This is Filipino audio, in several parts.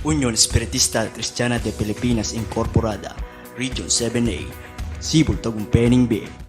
Unión Espiritista Cristiana de Pilipinas Incorporada, Region 7A, Sibol Tagumpeni B.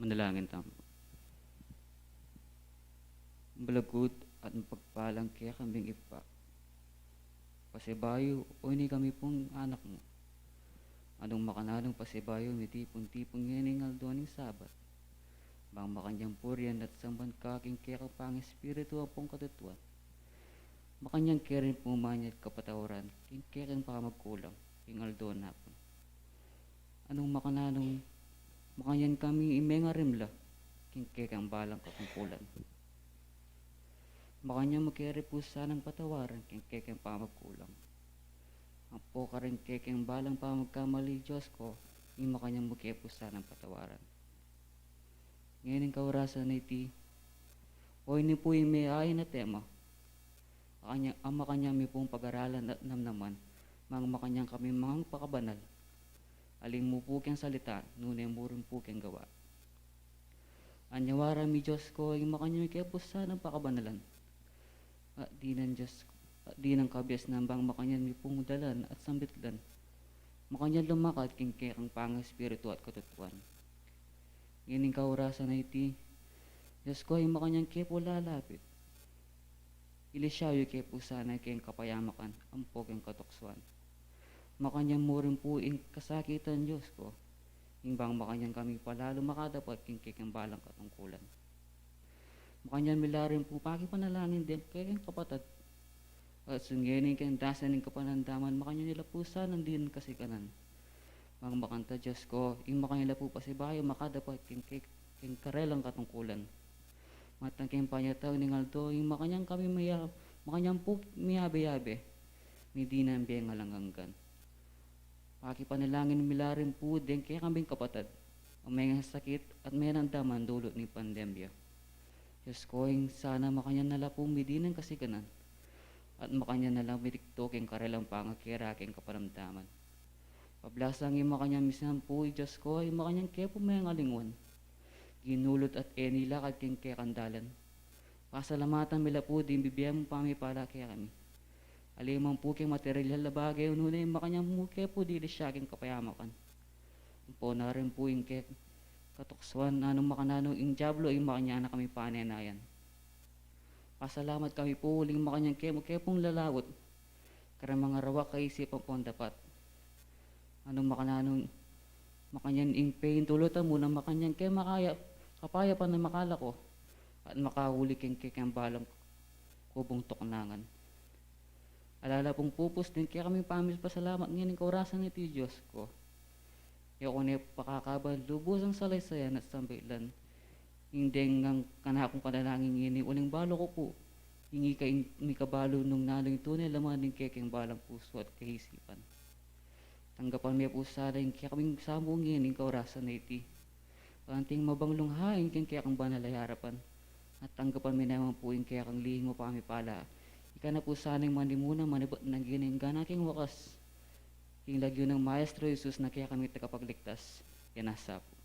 Manalangin tayo. Balagut at mapagpalang kaya kambing ipa. Pasibayo, o ini kami pong anak mo. Anong makanalong pasibayo, may tipong-tipong nginingal doon ng sabat. Bang makanyang puryan at samban kaking kaya kapang espiritu apong katutuan. Makanyang kirin pumanyat kapatawaran, king kaya kang pakamagkulang, king aldo na po. Anong makanalong makanyan kami imengarimla, king kaya kang balang kapangkulan. Makanya magkiri po sanang patawaran keng kekeng pamagkulang. Ang po ka rin kekeng balang pamagkamali Diyos ko, yung makanya magkiri po sanang patawaran. Ngayon ang kaurasan na iti, o ini po yung may ayin na tema, ang makanya may pong pag-aralan at namnaman, mga makanyang kami mga pakabanal, aling mo po keng salita, nunay mo rin po keng gawa. Anyawara mi Diyos ko, yung makanya may kaya po sanang pakabanalan, at di ng kabias ng bang makanyan may pumudalan at sambitlan. Makanyan lumakad king kekang pang espiritu at katutuan. Ngayon kaurasan na iti, Diyos ko ay makanyan kepo lalapit. Ilisyayo kepo sana keng kapayamakan, ampo keng katuksuan. Makanyan mo rin po ing kasakitan Diyos ko, bang makanyan kami palalo makadapat king kekang balang katungkulan. Makanyan milarin po pakipanalangin din kayong kapatid. At sungyanin kayong dasan ng kapanandaman, makanyan nila po sanang din kasikanan. Mga makanta Diyos ko, yung makanyan nila po pasibayo, makadapat king karelang katungkulan. Matang kayong panyataw ng alto, yung makanyan kami makanyan po miyabe-yabe, may di na biyang alanganggan. Pakipanalangin milarin po din kaya kaming kapatid, ang may sakit at may nandaman dulot ni pandemya. Diyos ko, sana makanyan nala po midinang kasikanan at makanyan nala midiktoking karelang pangakiraking kaparamdaman. Pablasang yung makanyan misan po, Diyos ko, yung makanyan kaya po may alingwan. Ginulot at enilakad king kaya kandalan. Pasalamatan mila po din bibiyang pamipala kaya kami. Alimang po kaya material na bagay, ununay yung makanyan mo kaya po dili siya king kapayamakan. Po na rin po yung kaya katuksuan anong makananong ing Diablo ay makanya na kami panenayan. Pasalamat kami po uling makanyang kepong lalawot. Karang mga rawak kaisipan po ang dapat. Anong makananong makanyang ing pain tulutan mo na makanyang makaya kapaya pa na makala ko at makahuli keng kekang balang kubong tuknangan. Alala pong pupus din kaya kami pamis pasalamat ngayon ng kaurasan ito Diyos ko. Yung kung pakakaban, lubos ang salaysayan at sambilan. Hindi ngang kanakong panalangin ngini, uling balo ko po. Hingi ka may kabalo nung nalang tunay laman ng kekeng balang puso at kahisipan. Tanggapan may po sana yung kaya kaming samong ngini, kaurasan na iti. Panting mabanglong hain kaya kang banalay harapan. At tanggapan may naman po yung kaya kang lihing mo pamipala. Ika na po sana yung manimuna, manibot ng gining ganaking wakas. King lagyo ng Maestro Jesus na kaya kami tagapagligtas, yan nasa po.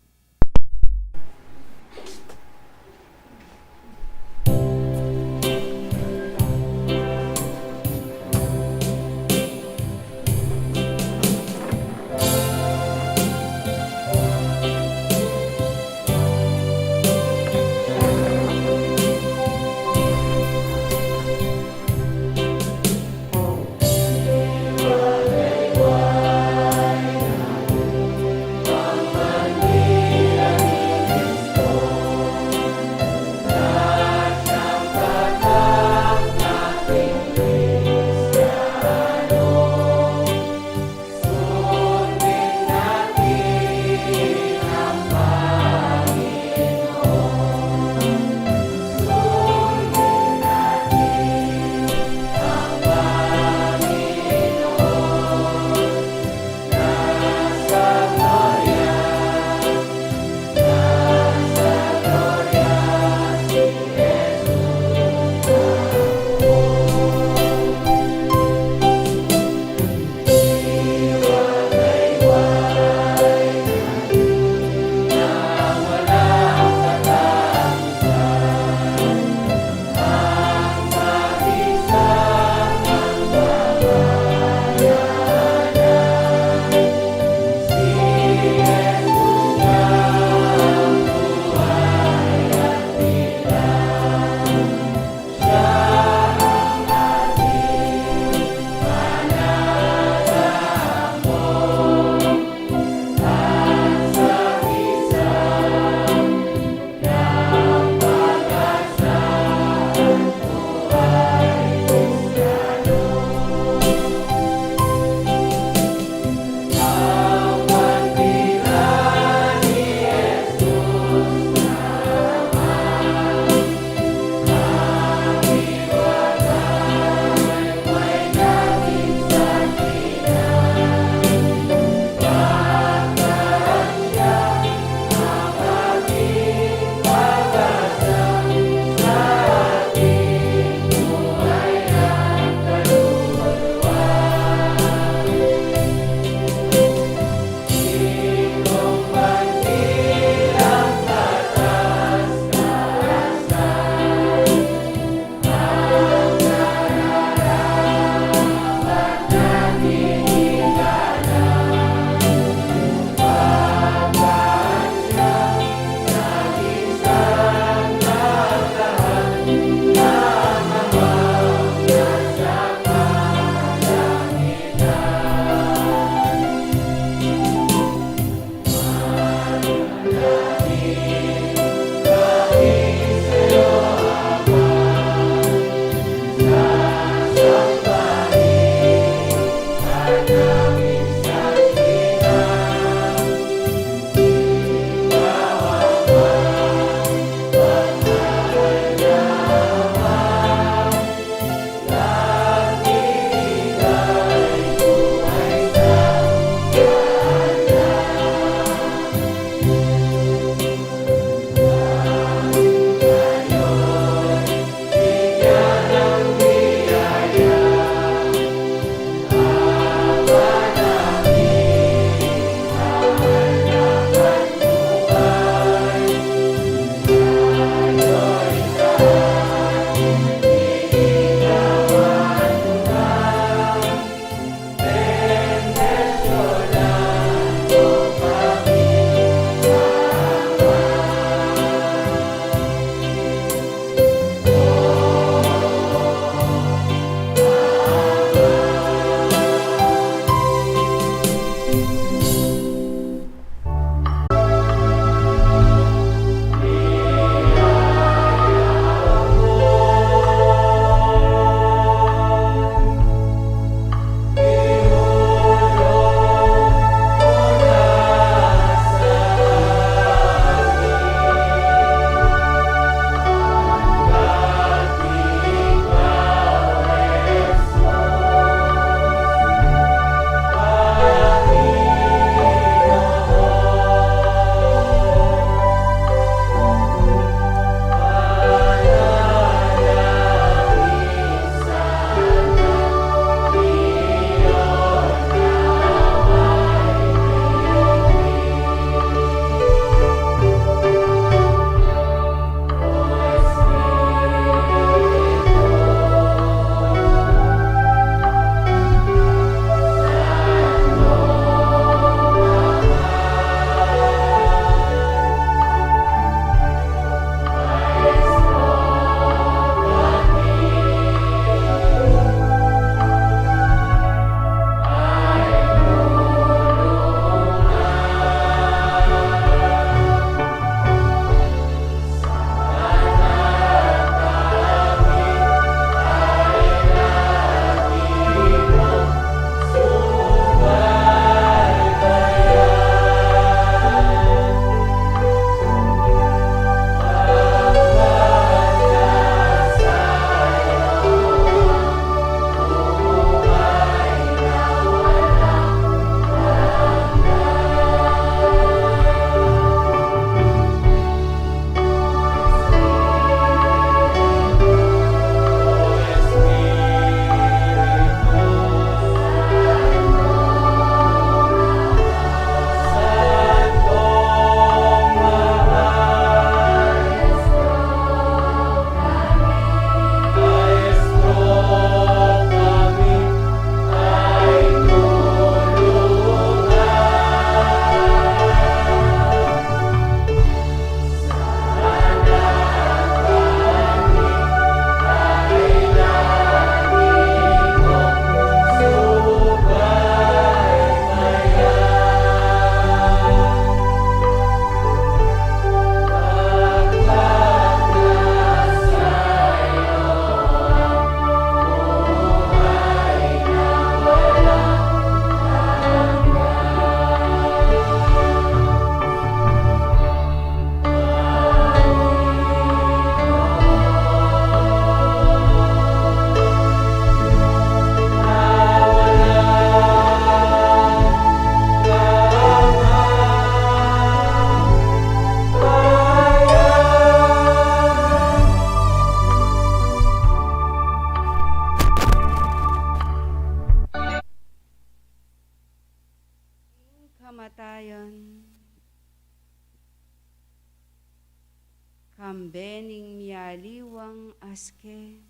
ambening miyaliwang aske.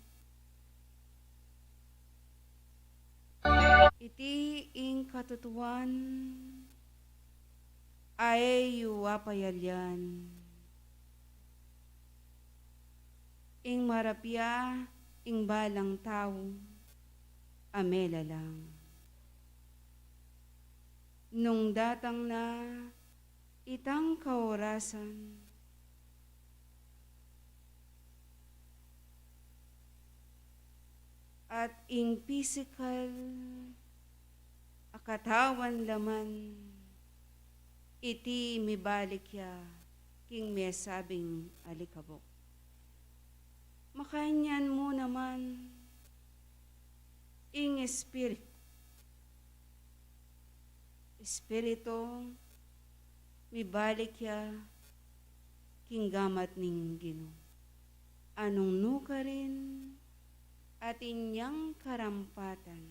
Iti ing katutuan ay wapayalyan. Ing marapya, ing balang tao, amela lang. Nung datang na itang kaorasan, at ing physical akatawan laman, iti mibalik ya king may sabing alikabok. Makanyan mo naman ing espiritu mibalik ya king gamat ning Ginoo. Anong nuka rin at inyang karampatan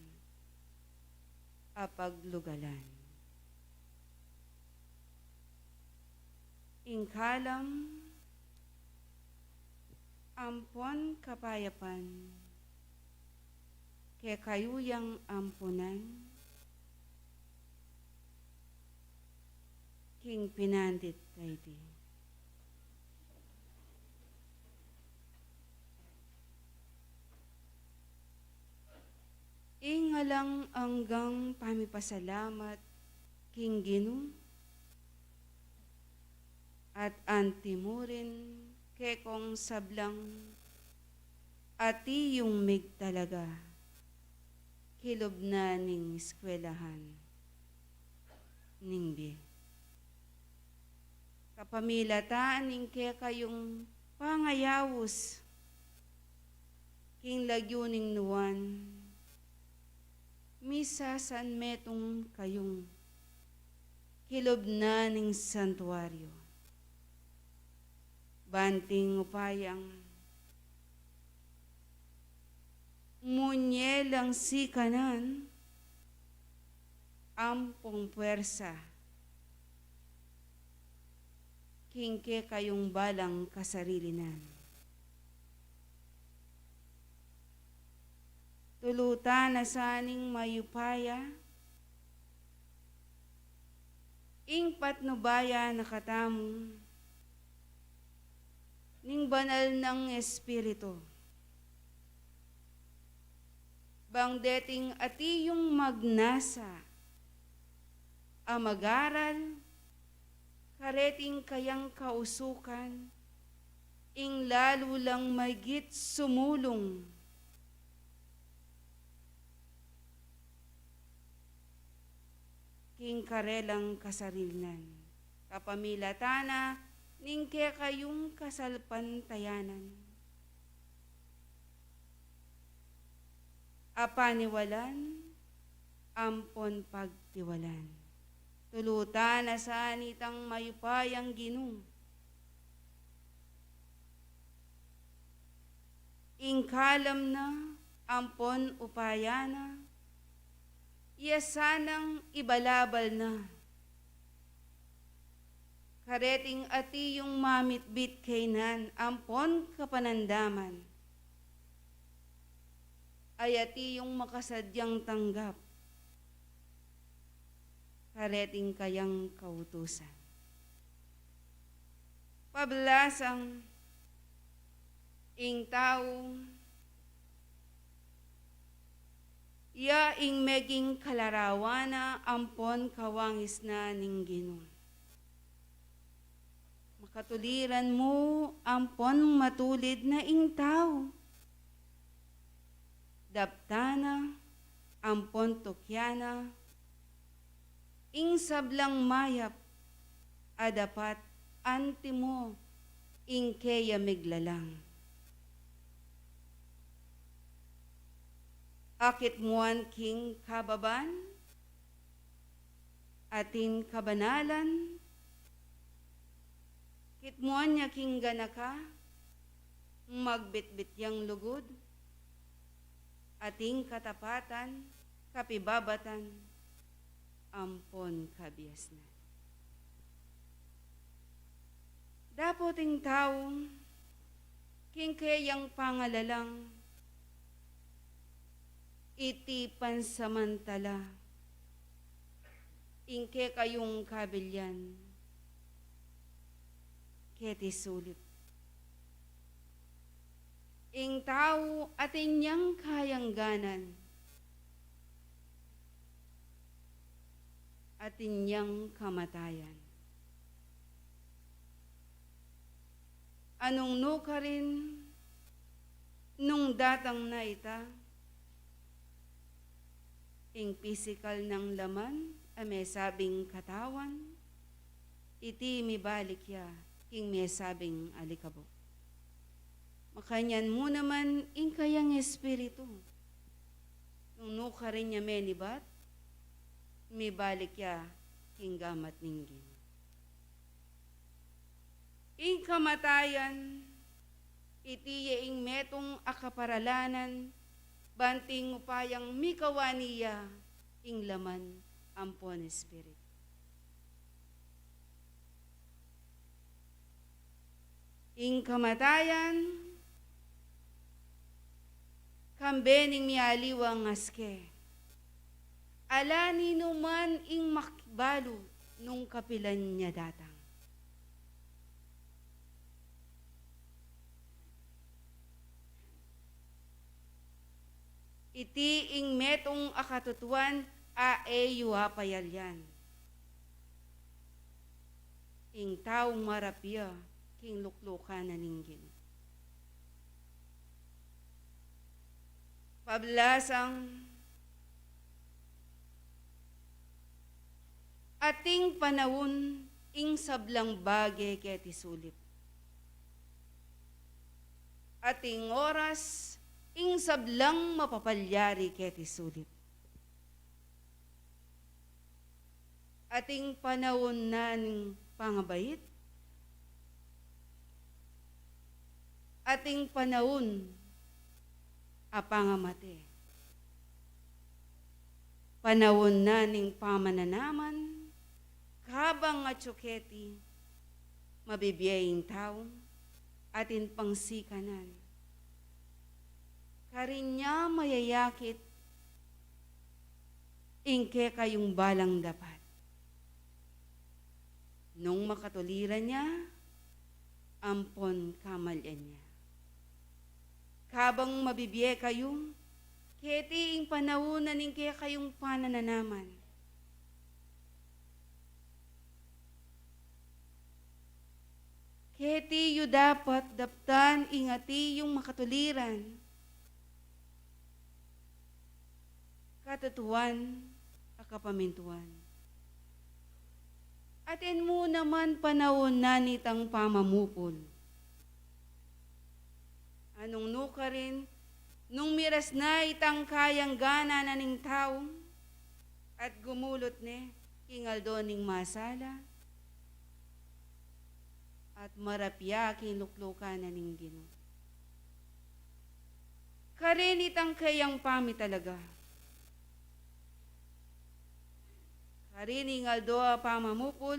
apaglugalan. Ingkalam ampon kapayapan, kaya kayuyang ampunan, king pinandit tayo. Ingalang anggang pamipasalamat, king Ginoo, at antimurin kekong sablang ati yung mig talaga kilob na ning eskwelahan ning bi. Kapamilataan ning kaya kayong pangayawos king lagyo ning nuwan misa san metong kayong kilob na ning santuaryo. Banting upayang munyelang sikanan ampong puwersa kingke kayong balang kasarilinan. Tulutan na saning mayupaya ing patnubaya nakatamo ning banal ng Espiritu. Bang deting ati yung magnasa, amagaral, kareting kayang kausukan, ing lalo lang magit sumulong. King karelang kasarilan, kapamilatana, ning kaya kayong kasalpantayanan. Apaniwalan, ampon pagtiwalan. Tulutan na sanitang mayupayang Ginoo. Ingkalam na, ampon upayana, iasanang ibalabal na. Kareting ati yung mamitbit kainan, ampon kapanandaman. Ay ati yung makasadyang tanggap. Kareting kayang kautusan. Pablasang ing tao, iya ing meging kalarawana, ampon kawangis na ning Ginoo. Makatuliran mo, ampon matulid na ing tao. Daptana, ampon tukyana, ing sablang mayap, adapat antimo, ing keya miglalang. Akit muan king kababan, atin kabanalan, kitmuan niya king ganaka, magbitbit yang lugod, ating katapatan, kapibabatan, ampon kabias na. Dapoting taong king kayang pangalalang, iti pansamantala, ingke kayong kabilyan, keti sulit. Ing tao atin niyang kayangganan, atin niyang kamatayan. Anong nuka rin nung datang na ita, ing physical ng laman, may sabing katawan, iti mibalik ya, ing may sabing alikabok. Makanyan mo naman ing kayang espiritu. Nung nuka rin niya menibat, mibalik ya, ing gamat ninggin. Ing kamatayan, iti ing metong akaparalanan, banting upayang mikawaniya, ing laman ampon spirit. Ing kamatayan, kambening mialiwang aske, ala ninuman ing makbalo nung kapilan niya datang. Iti ing metong akatutuan yuha payalyan. Ing taong marapya king luklukan na ninggin. Pablasang ating panahon ing sablang bagay keti sulit. Ating oras ing sablang mapapalyari keti sulit. Ating panahon na ng pangabait, ating panahon apangamate. Panahon na ning pamananaman, kabang nga tsuketi, mabibiyaying tao, atin pangsikanan. Karinya mayayakit, ingke kayong balang dapat. Nung makatuliran niya, ampon kamalyan niya. Kabang mabibiye kayong, keti ing panahon ning kaya kayong panananaman. Keti yu dapat daptan ingati yung makatuliran. Katutuan, akapamintuan. Atin mo naman panahon na nitang pamamupol. Anong nuka rin, nung miras na itang kayang gana na ning tao, at gumulot ne, kingaldo ning masala, at marapya kinluklukan na ning Ginoo. Karin itang kayang pami talaga. Karin ingaldo pamamupol,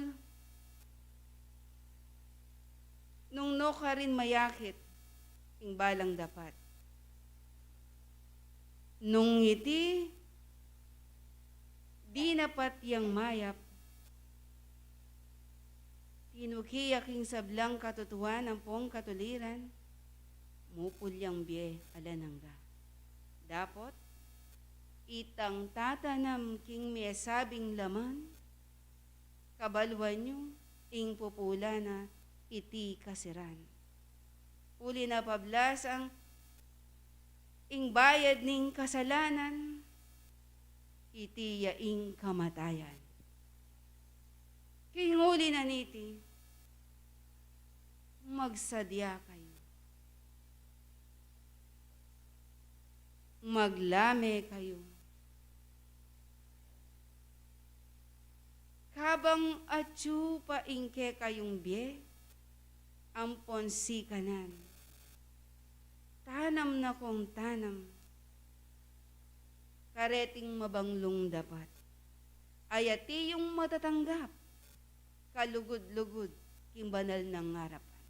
nung no karin mayakit, ing balang dapat. Nung iti, di napat yang mayap, tinukiyak ing sablang katutuan ang pong katuliran, mupul yang biye alanangga. Dapot, itang tatanam king may sabing laman, kabalwan nyo, ing pupula na iti kasiran. Uli na pablas ang ing bayad ning kasalanan, iti yaing kamatayan. King uli na niti, magsadya kayo. Maglame kayo. Kabang atyu pa ingke kayong biye, ampon si kanan. Tanam na kong tanam, kareting mabanglong dapat. Ayati yung matatanggap, kalugod-lugod, kimbanal ng ngarapan.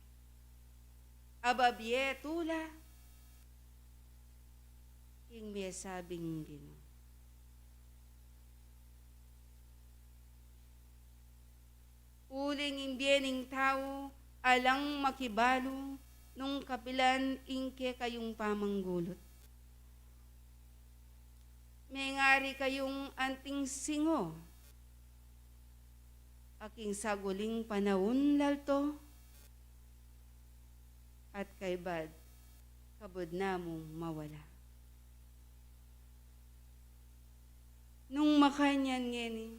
ababye tula, ing may sabing Ginoo. Uling imbyening tao, alang makibalo, nung kapilan ingke kayong pamanggulot. May ngari kayong anting singo, aking saguling panahon lalto, at kay bad, kabod na mong mawala. Nung makanyan ngeni,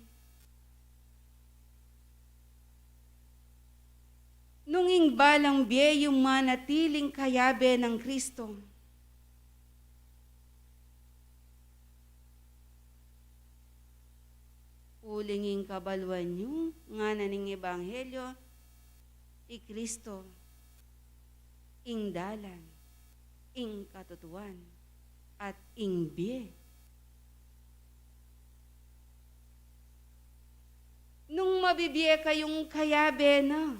nung ingbalang biye yung manatiling kayabe ng Kristo, ulinging kabalwan nyo nga naning ebanghelyo, i Kristo, ing dalan, ing katutuan, at ing biye. Nung mabibiye kayong kayabe na,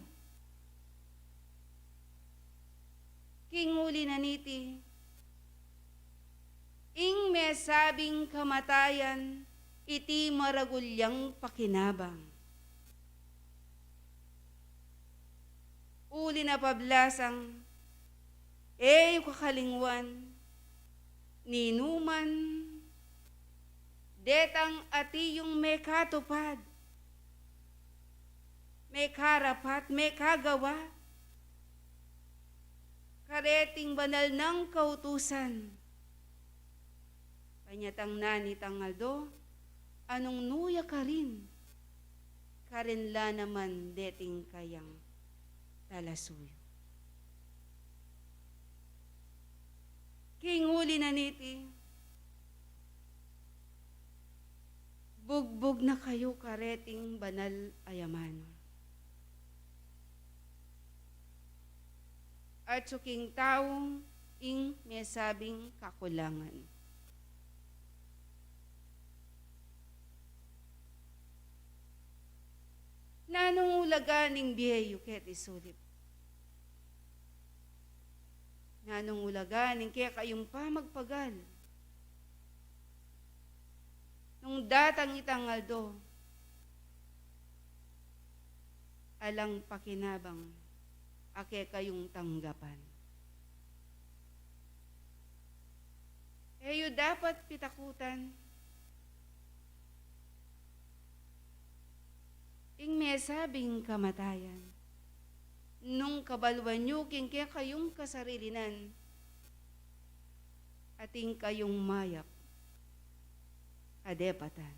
kinguli na niti, ing mesabing kamatayan, iti maragulyang pakinabang. Uli na pablasang, kakalingwan, ninuman, detang ati yung may katupad, may karapat, may kagawa, kareting banal ng kautusan. Panyatang nani tangaldo, anong nuya ka rin, karinla naman deting kayang talasuyo. Kinguli na niti, bugbog na kayo kareting banal ayamano. At suking taong ing mesabing kakulangan. Nanong ulaganing biyeyo ket isulit. Nanong ulaganing kaya kayong pamagpagal. Nung datang itangaldo, alang pakinabang, ake kayong tanggapan. Eyo dapat pitakutan, ing may sabing kamatayan, nung kabalwan nyo king kaya kayong kasarilinan, ating kayong mayap, adepatan.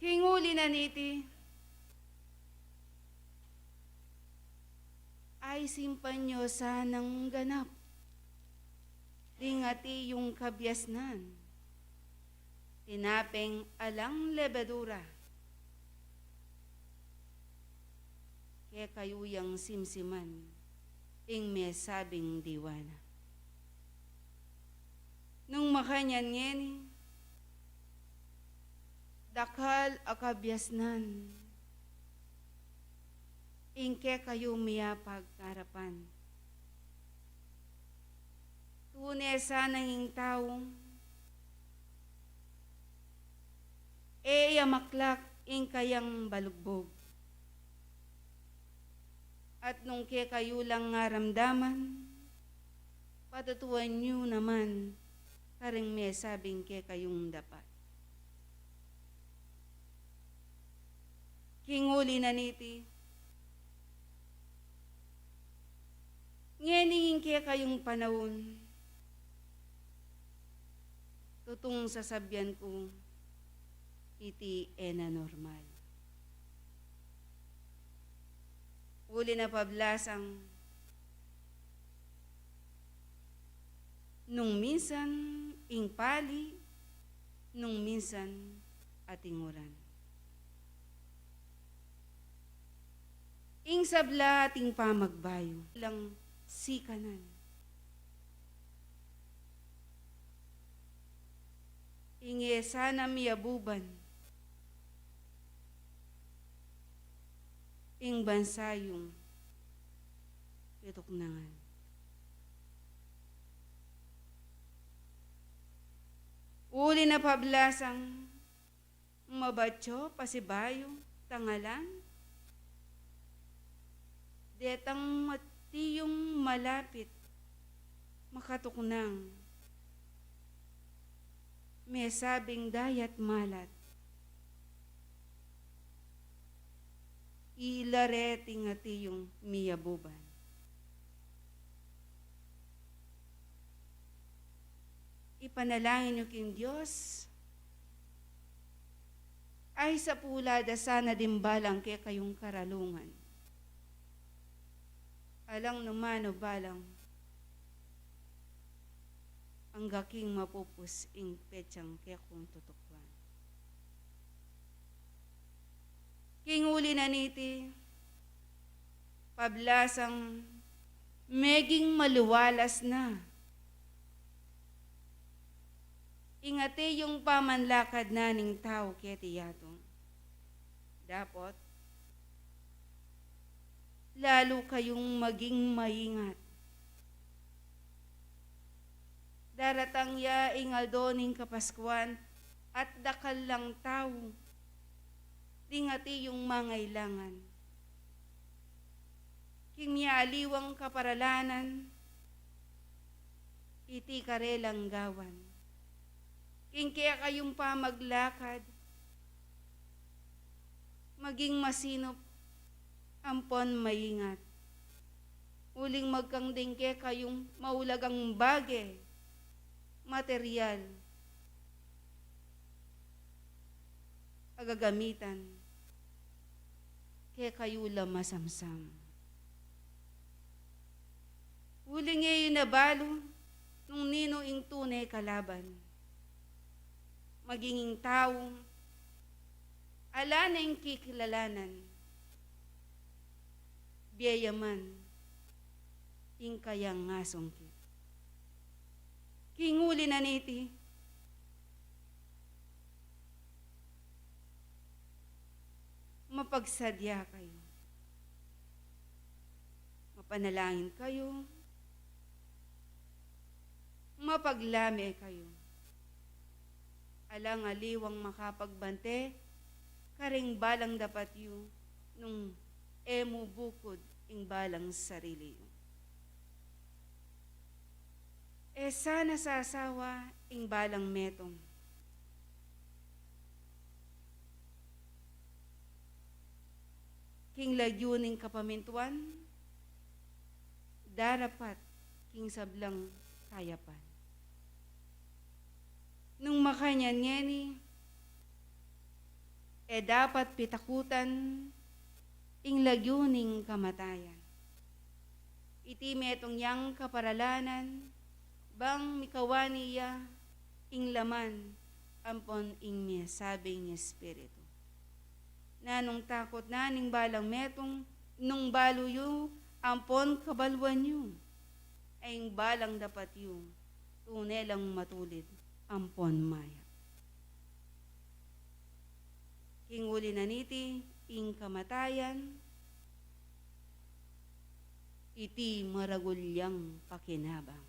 Kinguli na niti, ay simpan nyo sanang ganap, tingati yung kabyasnan, tinapeng alang lebedura, kaya kayuyang simsiman, ing may sabing diwana. Nung makanyan ngeni, dakal akabyasnan, ingke kayo miyapag karapan. Tunay sanang ing taong, maklak ing kayang balugbog. At nung ke kayo lang ngaramdaman, patutuan nyo naman, karing may sabing ke kayong dapat. Kinguli na niti, ngeningin kaya kayong panahon, tutong sasabyan ko, iti ena normal. Uli na pablasang, nung minsan ing pali, nung minsan atinguran. Ing sabla ating pamagbayo, lang sikanan. Inge sana miyabuban, ing bansayong pituknangan. Uli na pablasang mabatyo, pasibayo, tangalan. Detang matiyong malapit, makatuknang. May sabing dayat malat. Ilareting ati yung miyabuban. Ipanalangin niyo king Diyos, ay sa pulada sana dimbalang kaya kayong karalungan. Alang naman o balang, ang gaking mapupus ing petsang kaya kung tutukwan. King uli na niti, pablasang meging maluwalas na. Ingati yung pamanlakad na ning tao kaya tiyatong. Dapat, lalo kayong maging maingat. Daratang ya ingaldo ning kapaskuan at dakal lang tao. Dingati yung mangailangan. Kimyaliwang kaparalanan, iti karelang gawan. King kaya kayong pamaglakad, maging masinop, ampon maingat. Uling magkangding kaya kayong maulagang bagay, material, agagamitan, kaya kayo lamasamsam. Uling ngayon nabalo, nung nino ing tunay kalaban. Maginging tao, ala na yung kikilalanan, biyayaman, ing kayang ngasongkit. Kinguli na niti, mapagsadya kayo, mapanalangin kayo, mapaglame kayo. Alang aliwang makapagbante, karing balang dapat yu, nung emu bukod ing balang sarili yu. Sana sasawa ing balang metong. King lagyuning kapamintuan, darapat king sablang kayapan. Nung makanyan ngeni, dapat pitakutan ing lagyuning kamatayan. Iti metong yang kaparalanan, bang mikawani ya ing laman, ampon ing miya sabing espiritu. Na nung takot na ning balang metong, nung balo yu, ampon kabalwan yu, ay ing balang dapat yu, tunelang matulid, ampon maya. King uli na niti, ing kamatayan, iti maragulyang pakinabang.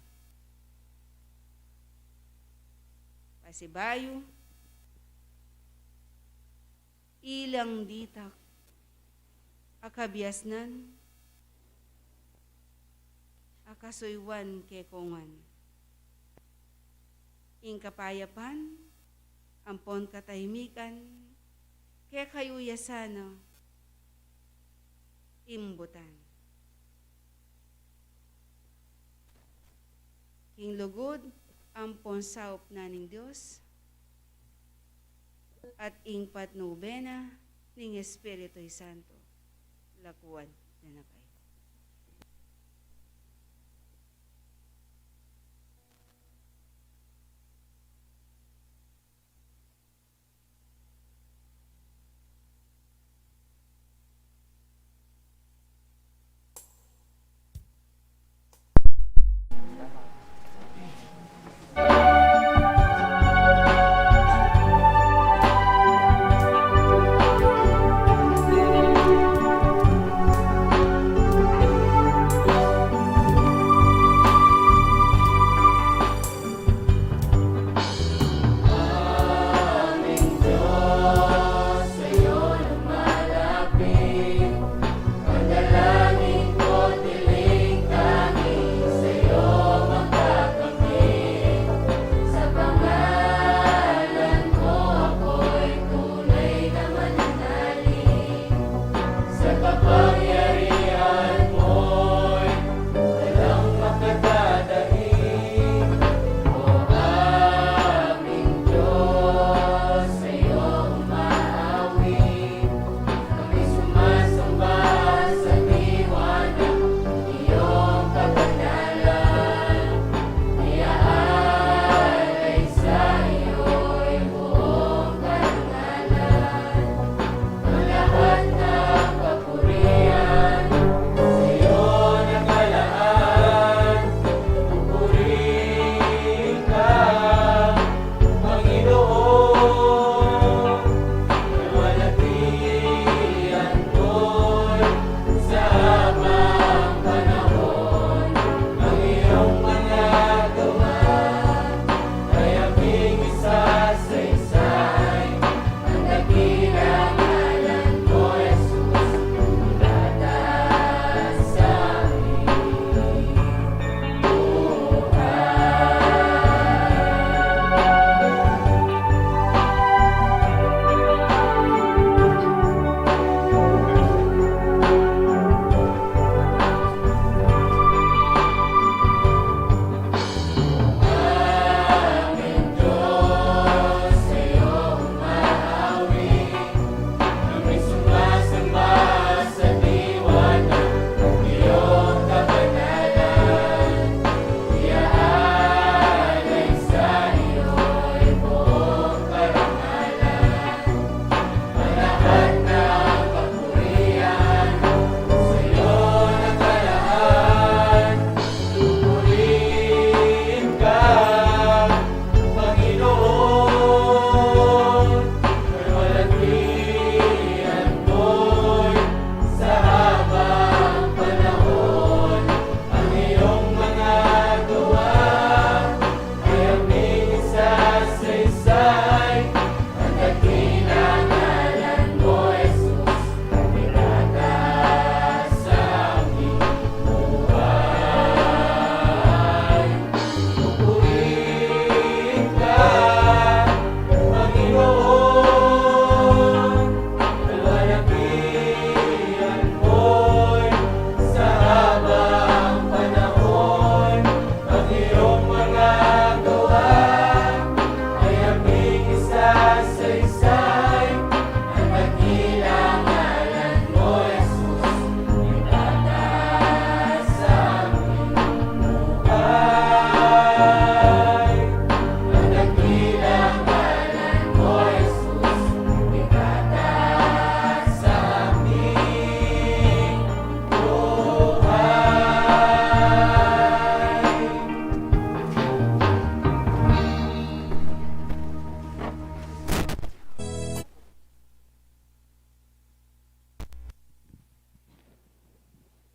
Pasibayo, ilang ditak, akabiasnan, akasuywan kekongan. Ing kapayapan, ampon katahimikan, kaya kayo yasana, imbutan. King lugod, ampon saup na ning Diyos, at ing patnubena ning Espiritu'y Santo, lakuan na nakay.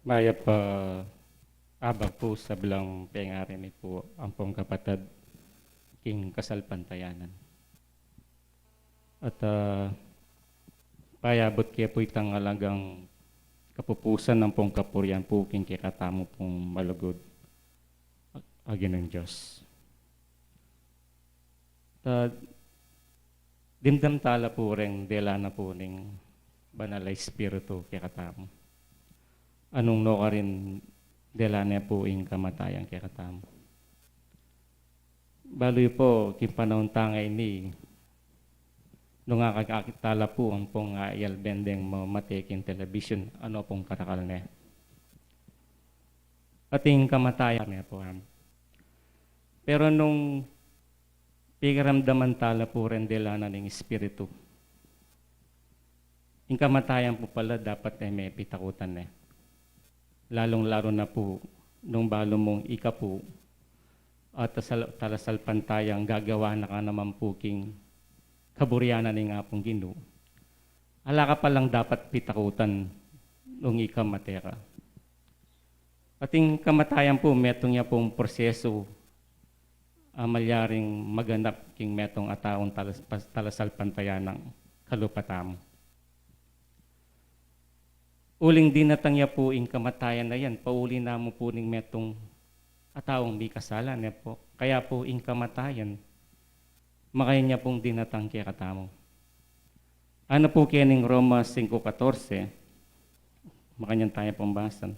Maya pa abag po sa bilang pengari ni po ang pong kapatid king kasalpantayanan. At payabot kaya po itang alagang kapupusan ng pong kapuryan po king kikatamo pong malugod agin ng Diyos. At dimdam tala po rin dela na po ning banalay spirito kikatamo. Anong no ka rin dela niya po ing kamatayan kikatamo. Baloy po, kipanahon tangay ni, nung kakakitala po ang pong ialbendeng matiking television, ano pong karakal niya. Ating kamatayan niya po. Pero nung pikiramdaman tala po rin dela na ng espiritu, yung kamatayan po pala dapat may pitakutan niya. Lalong-laro na po, nung balo mong ika po, at talasalpantayang gagawa na ka naman po king kaburyanan ni nga pong Ginoo. Ala ka palang dapat pitakutan nung ika matera. Ating kamatayan po, metong niya pong proseso malyaring maganap king metong ataong talasalpantayan ng kalupatamo. Uling dinatang niya po ing kamatayan na yan, pauli na mo po ning metong ataong may kasalan niya po. Kaya po ing kamatayan, makaya niya pong dinatang kaya katamo. Ano po kaya ning Roma 5:14, makanyan tayo pong basan.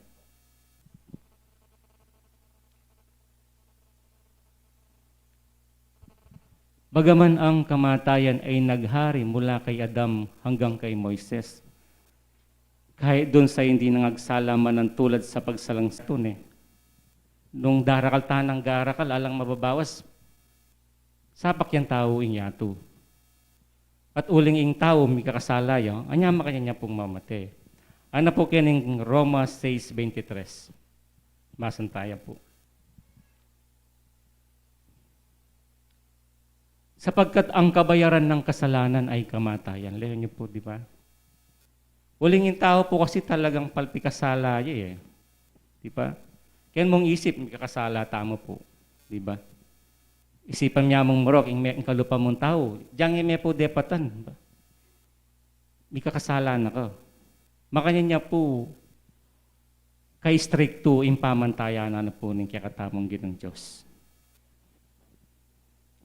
Bagaman ang kamatayan ay naghari mula kay Adam hanggang kay Moises, kahit doon sa hindi nangagsalaman ng tulad sa pagsalangstun nung darakal tanang garakal, alang mababawas, sapak yung tao inyato. At uling ing tao, may kakasala yun, anya makanya niya pong mamate. Ano po kining Roma 6:23? Basan tayo po. Sapagkat ang kabayaran ng kasalanan ay kamatayan. Leon niyo po, di ba? Uling ing tao po kasi talagang palpikasala di ba? Kaya mong isip, may kakasala tamo po. Di ba? Isipan niya mong morok, yung kalupa mong tao. Diyan may po depatan. Diba? May kakasala na ka. Makanya niya po, kay stricto, impamantayanan na po ng kakatamong ginang Diyos.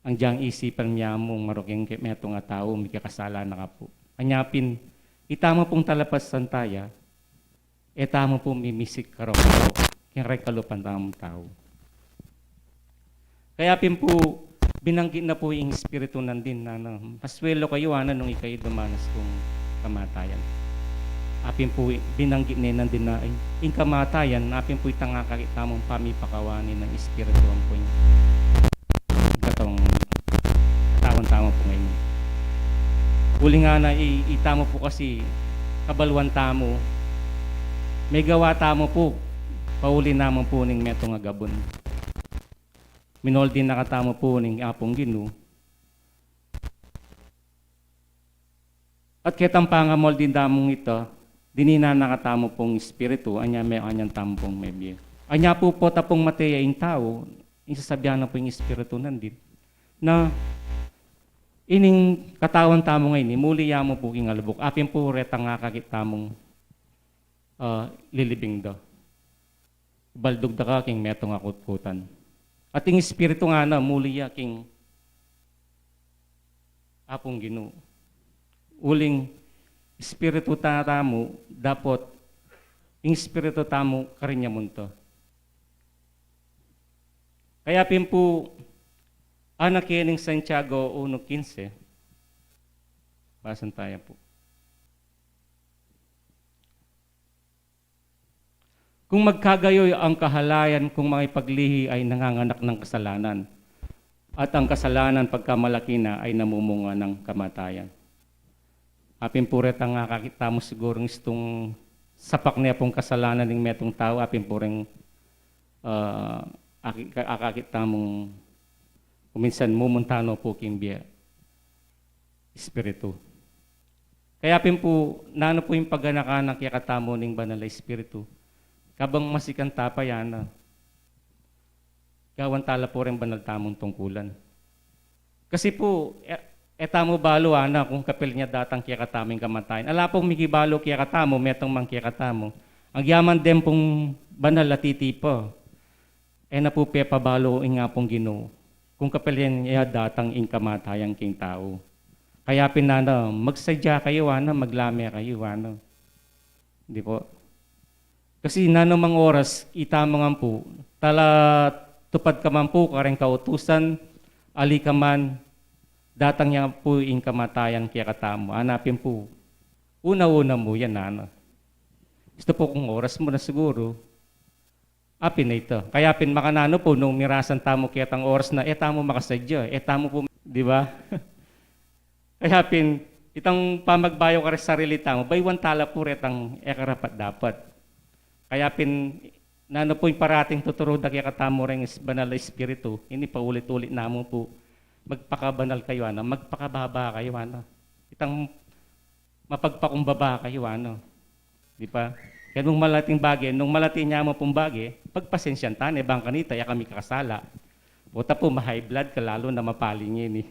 Ang diyang isipan niya mong morok, yung metong tao, may kakasala na ka po. Anyapin, itama pong talapas santaya, etamo po mimisik karaw yung rekalupan ng tao. Kaya po, binanggit na po yung espiritu nandin na maswelo kayo nung ikay dumanas kong kamatayan. Apin po, binanggit na nandin na yung kamatayan, apin po itangakakita mong pamipakawanin ng espiritu ang po yung katong katawan-tama po ngayon. Uli nga na itamo po kasi kabaluan tamo, may gawa tamo po, pauli naman po ning metong agabon. Minol din nakatamo po ning apong Ginoo. At kitang pangamol din damong ito, dinina nakatamo pong espiritu, anya may anyang tampong mebye. Anya po tapong mateya in tao, isasabihan na po yung espiritu nandin, na ining katawan tamo ngayon, muli mo po king alubok. Apin po retang ngakakit-tamong lilibing do. Baldog da ka king metong akutkutan. At yung espiritu nga na, muli king apong Ginoo. Uling espiritu tamo, dapat yung espiritu tamo karinya munto. Kaya po, anak kining Santiago 1:15, basan tayo po. Kung magkagayoy ang kahalayan kung makipaglihi ay nanganganak ng kasalanan, at ang kasalanan pagkamalaki na ay namumunga ng kamatayan. Apin puret ang nakakita mo siguro itong sapak niya pong kasalanan ng metong tao, apin puring akakita mong kuminsan mumuntano po kimbya espiritu. Kaya apin po, nano po yung pagganakanak yakatamo ng banal na espiritu, kabang masikan tapayana, gawan tala po rin banal tamong tungkulan. Kasi po, etamo balo ana kung kapil niya datang kaya kataming kamatayan. Ala pong mikibalo kaya katamo, metong mang kaya katamo. Ang yaman din pong banal latiti po, na po pabalo nga pong Ginoo. Kung kapil niya datang ing kamatayan king tao. Kaya pinana, magsadya kayo, maglame kayo, Di po. Kasi nanumang oras, itama nga po, tala tupad ka man po, kareng kautusan, ali ka man, datang niya po ing kamatayan kaya katamo. Hanapin po, una-una mo yan, Gusto po kung oras mo na siguro, apin na ito. Kaya makanano po, nung mirasan tamo kaya tang oras na, tamo makasadya, tamo po, di ba? Kaya itang pamagbayo ka rin sarili tamo, baywan tala po retang ekarapat dapat. Kaya nano po yung parating tuturo da kaya katamo rin banal na espiritu, hindi pa ulit-ulit namo po, magpakabanal kayo, magpakababa kayo, Itang mapagpakumbaba kayo, Di ba? Kaya nung malating bagay, nung malating niya mo pong bagay, pagpasensyan tane, bang kanita, ya kami kakasala. Buta po, ma-high blood ka, lalo na mapalingin,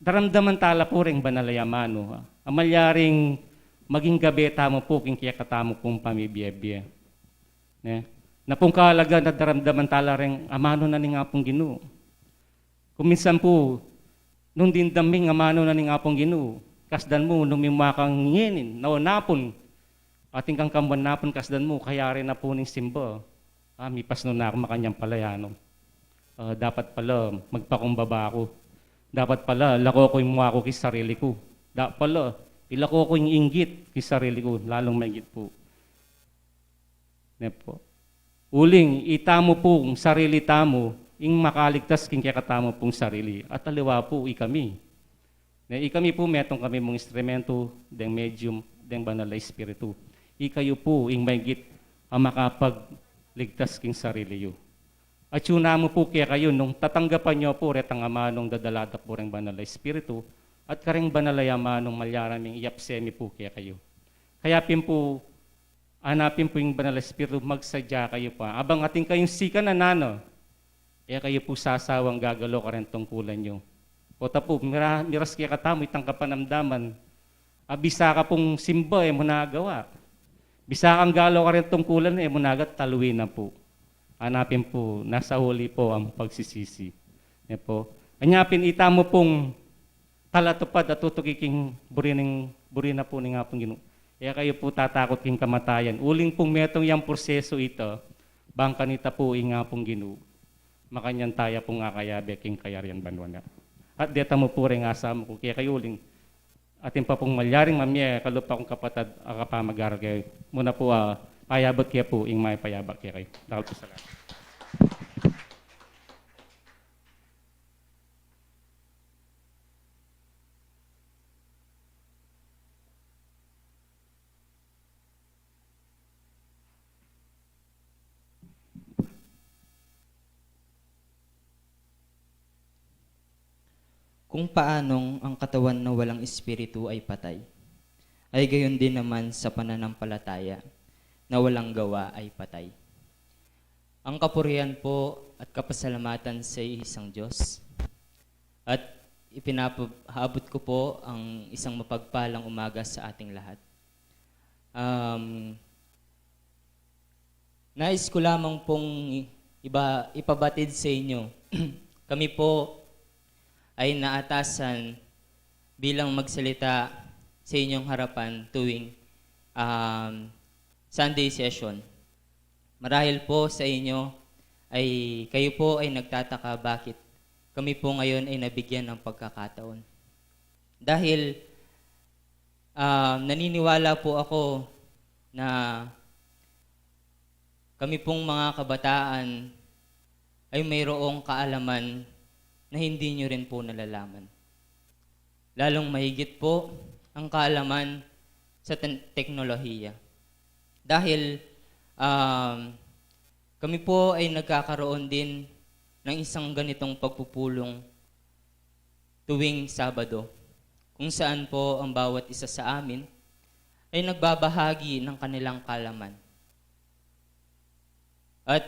Daramdaman tala po rin banalayamano. Amalyaring maging gabi tamo po king kaya katamo pong pamibiyebye. Na pong kaalaga na daramdaman tala rin amano na ni nga pong Ginoo. Kuminsan po, nung dindaming amano na ni nga pong Ginoo, kasdan mo nung mimakang nginin, naunapon, ating kang kamuan napon kasdan mo, kaya rin na po ning simba. Mipas nun na ako makanyang palayano. Dapat pala magpakumbaba ako. Dapat pala, lako ko yung mukha ko kis sarili ko. Dapat pala, ilako ko yung inggit kis sarili ko, lalong maigit po. Po. Uling, itamo po ang sarili tamo, ing makaligtas king kaya katamo pong sarili. At aliwa po, ikami. Ikami po, metong kami mong instrumento, deng medium, deng banal na espiritu. Ikayo po, ing maigit, ang makapagligtas king sarili yo. At yun mo po kaya kayo, nung tatanggapan nyo po, retang ama nung dadalada po rin banal na espiritu, at karing banalayama nung malyaraming iyapsemi po kaya kayo. Kaya po, hanapin po yung banal na espiritu, magsadya kayo pa. Abang ating kayong sika na kaya kayo po sasawang gagalo ka rin tungkulan nyo. O tapo, miras kaya katamo, itang kapanamdaman, bisa ka pong simba, munagawa. Bisa kang galo ka rin tungkulan, munagat taluin na po. Hanapin po, nasa huli po ang pagsisisi. Po. Anyapin, itamo pong talatupad at tutukiking burina po ni nga pong Ginoo. Kaya kayo po tatakot king kamatayan. Uling pong metong yung proseso ito, bang kanita po nga pong Ginoo. Makanyan taya pong akayabe king kayarian banwana. At deta mo po rin asama ko, kaya kayo uling atin pa pong malyaring mamye, kalupa kong kapatad, akapamagar kayo. Muna po, payabot kaya po, ing may payabak kaya kayo. Dahil po salamat. Kung paanong ang katawan na walang espiritu ay patay, ay gayon din naman sa pananampalataya na walang gawa ay patay. Ang kapurihan po at kapasalamatan sa isang Diyos at ipinapahabot ko po ang isang mapagpalang umaga sa ating lahat. Nais ko lamang pong ipabatid sa inyo. Kami po ay naatasan bilang magsalita sa inyong harapan tuwing Sunday session. Marahil po sa inyo ay kayo po ay nagtataka bakit kami po ngayon ay nabigyan ng pagkakataon. Dahil naniniwala po ako na kami pong mga kabataan ay mayroong kaalaman na hindi nyo rin po nalalaman. Lalong mahigit po ang kaalaman sa teknolohiya. Dahil kami po ay nagkakaroon din ng isang ganitong pagpupulong tuwing Sabado, kung saan po ang bawat isa sa amin ay nagbabahagi ng kanilang kaalaman. At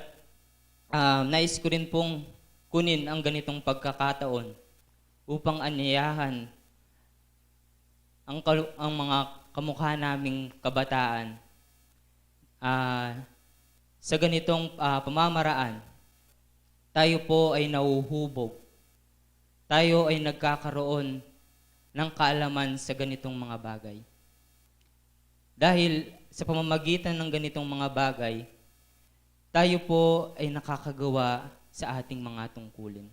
nais ko rin pong kunin ang ganitong pagkakataon upang anyayahan ang mga kamukha naming kabataan sa ganitong pamamaraan. Tayo po ay nauhubog. Tayo ay nagkakaroon ng kaalaman sa ganitong mga bagay. Dahil sa pamamagitan ng ganitong mga bagay, tayo po ay nakakagawa sa ating mga tungkulin.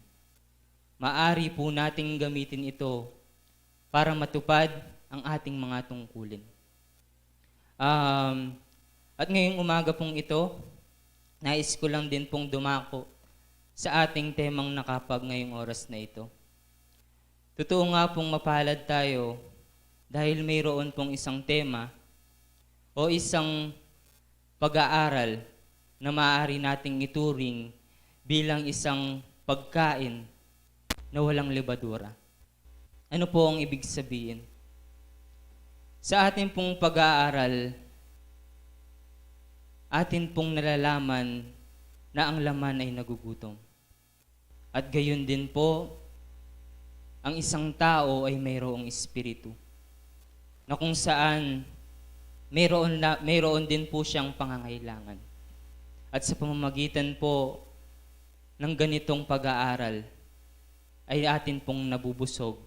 Maari po nating gamitin ito para matupad ang ating mga tungkulin. At ngayong umaga pong ito, nais ko lang din pong dumako sa ating temang nakapag ngayong oras na ito. Totoo nga pong mapalad tayo dahil mayroon pong isang tema o isang pag-aaral na maaari nating ituring bilang isang pagkain na walang lebadura. Ano po ang ibig sabihin? Sa ating pong pag-aaral, atin pong nalalaman na ang laman ay nagugutom. At gayon din po, ang isang tao ay mayroong espiritu na kung saan mayroon din po siyang pangangailangan. At sa pamamagitan po ng ganitong pag-aaral, ay atin pong nabubusog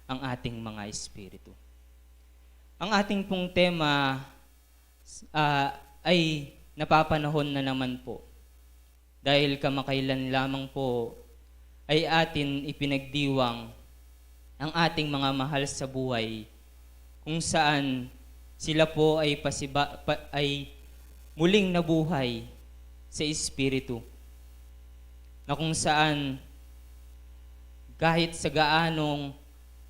ang ating mga espiritu. Ang ating pong tema ay napapanahon na naman po. Dahil kamakailan lamang po ay atin ipinagdiwang ang ating mga mahal sa buhay kung saan sila po ay muling nabuhay sa espiritu. Na kung saan kahit sa gaanong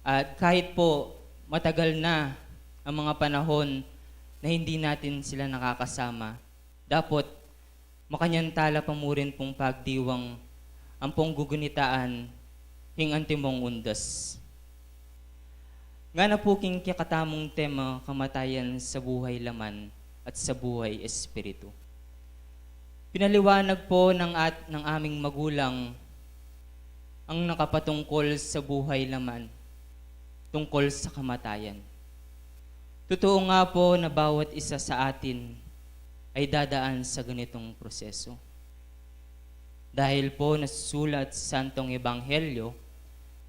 at kahit po matagal na ang mga panahon na hindi natin sila nakakasama, dapat makanyantala pa mo rin pong pagdiwang ang pong gugunitaan hing antimong undas. Nga na po king kakatamong tema kamatayan sa buhay laman at sa buhay espiritu. Pinaliwanag po ng aming magulang ang nakapatungkol sa buhay laman, tungkol sa kamatayan. Totoo nga po na bawat isa sa atin ay dadaan sa ganitong proseso. Dahil po nasusulat sa Santong Ebanghelyo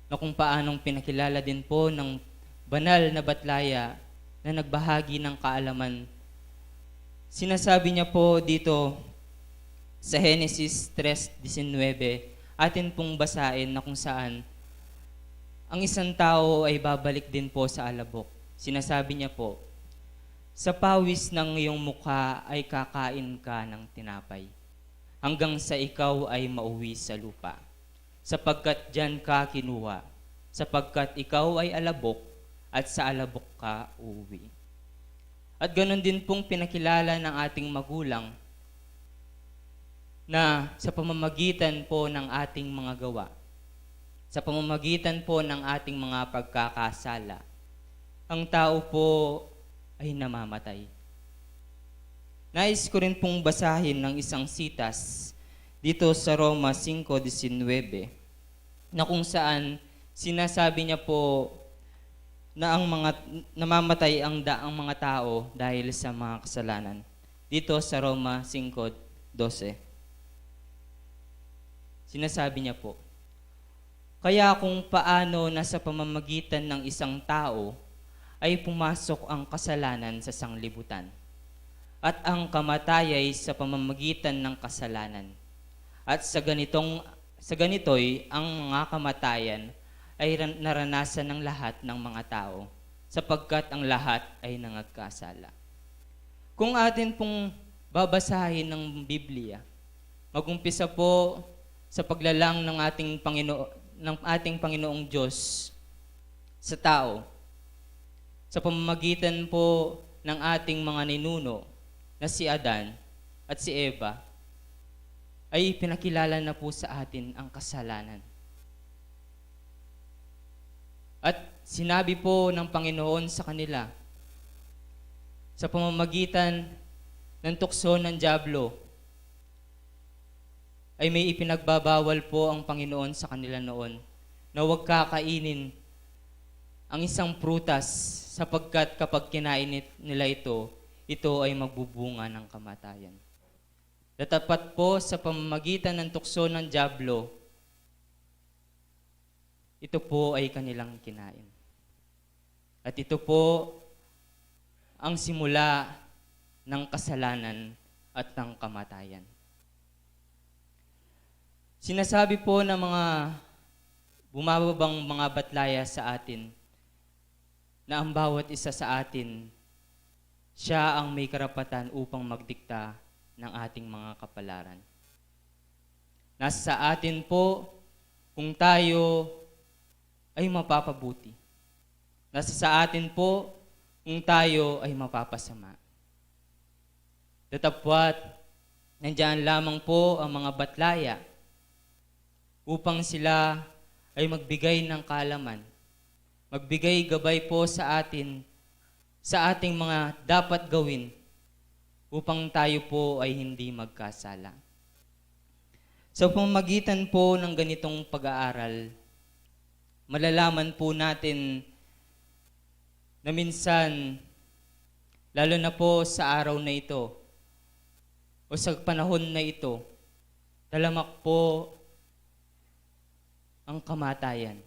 na kung paanong pinakilala din po ng banal na batlaya na nagbahagi ng kaalaman. Sinasabi niya po dito sa Genesis 3:19, atin pong basahin na kung saan ang isang tao ay babalik din po sa alabok. Sinasabi niya po, sa pawis ng iyong mukha ay kakain ka ng tinapay, hanggang sa ikaw ay mauwi sa lupa. Sapagkat diyan ka kinuha, sapagkat ikaw ay alabok, at sa alabok ka uuwi. At ganon din pong pinakilala ng ating magulang na sa pamamagitan po ng ating mga gawa, sa pamamagitan po ng ating mga pagkakasala, ang tao po ay namamatay. Nais ko rin pong basahin ng isang sitas dito sa Roma 5:19 na kung saan sinasabi niya po na ang mga namamatay ang mga tao dahil sa mga kasalanan. Dito sa Roma 5:12. Sinasabi niya po, kaya kung paano nasa pamamagitan ng isang tao ay pumasok ang kasalanan sa sanglibutan, at ang kamatay sa pamamagitan ng kasalanan. At sa ganito'y ang mga kamatayan ay naranasan ng lahat ng mga tao, sapagkat ang lahat ay nangagkasala. Kung atin pong babasahin ng Biblia, mag-umpisa po sa paglalang ng ating Panginoong Diyos sa tao, sa pamamagitan po ng ating mga ninuno na si Adan at si Eva, ay pinakilala na po sa atin ang kasalanan. At sinabi po ng Panginoon sa kanila, sa pamamagitan ng tukso ng dyablo, ay may ipinagbabawal po ang Panginoon sa kanila noon na huwag kakainin ang isang prutas sapagkat kapag kinain nila ito ay magbubunga ng kamatayan. Datapat po sa pamamagitan ng tukso ng dyablo, ito po ay kanilang kinain. At ito po ang simula ng kasalanan at ng kamatayan. Sinasabi po ng mga bumababang mga batlaya sa atin na ang bawat isa sa atin, siya ang may karapatan upang magdikta ng ating mga kapalaran. Nasa sa atin po kung tayo ay mapapabuti. Nasa sa atin po kung tayo ay mapapasama. Datapwat, nandiyan lamang po ang mga batlaya upang sila ay magbigay ng kaalaman, magbigay gabay po sa atin, sa ating mga dapat gawin upang tayo po ay hindi magkasala. Sa pamamagitan po ng ganitong pag-aaral, malalaman po natin na minsan, lalo na po sa araw na ito o sa panahon na ito, talamak po ang kamatayan.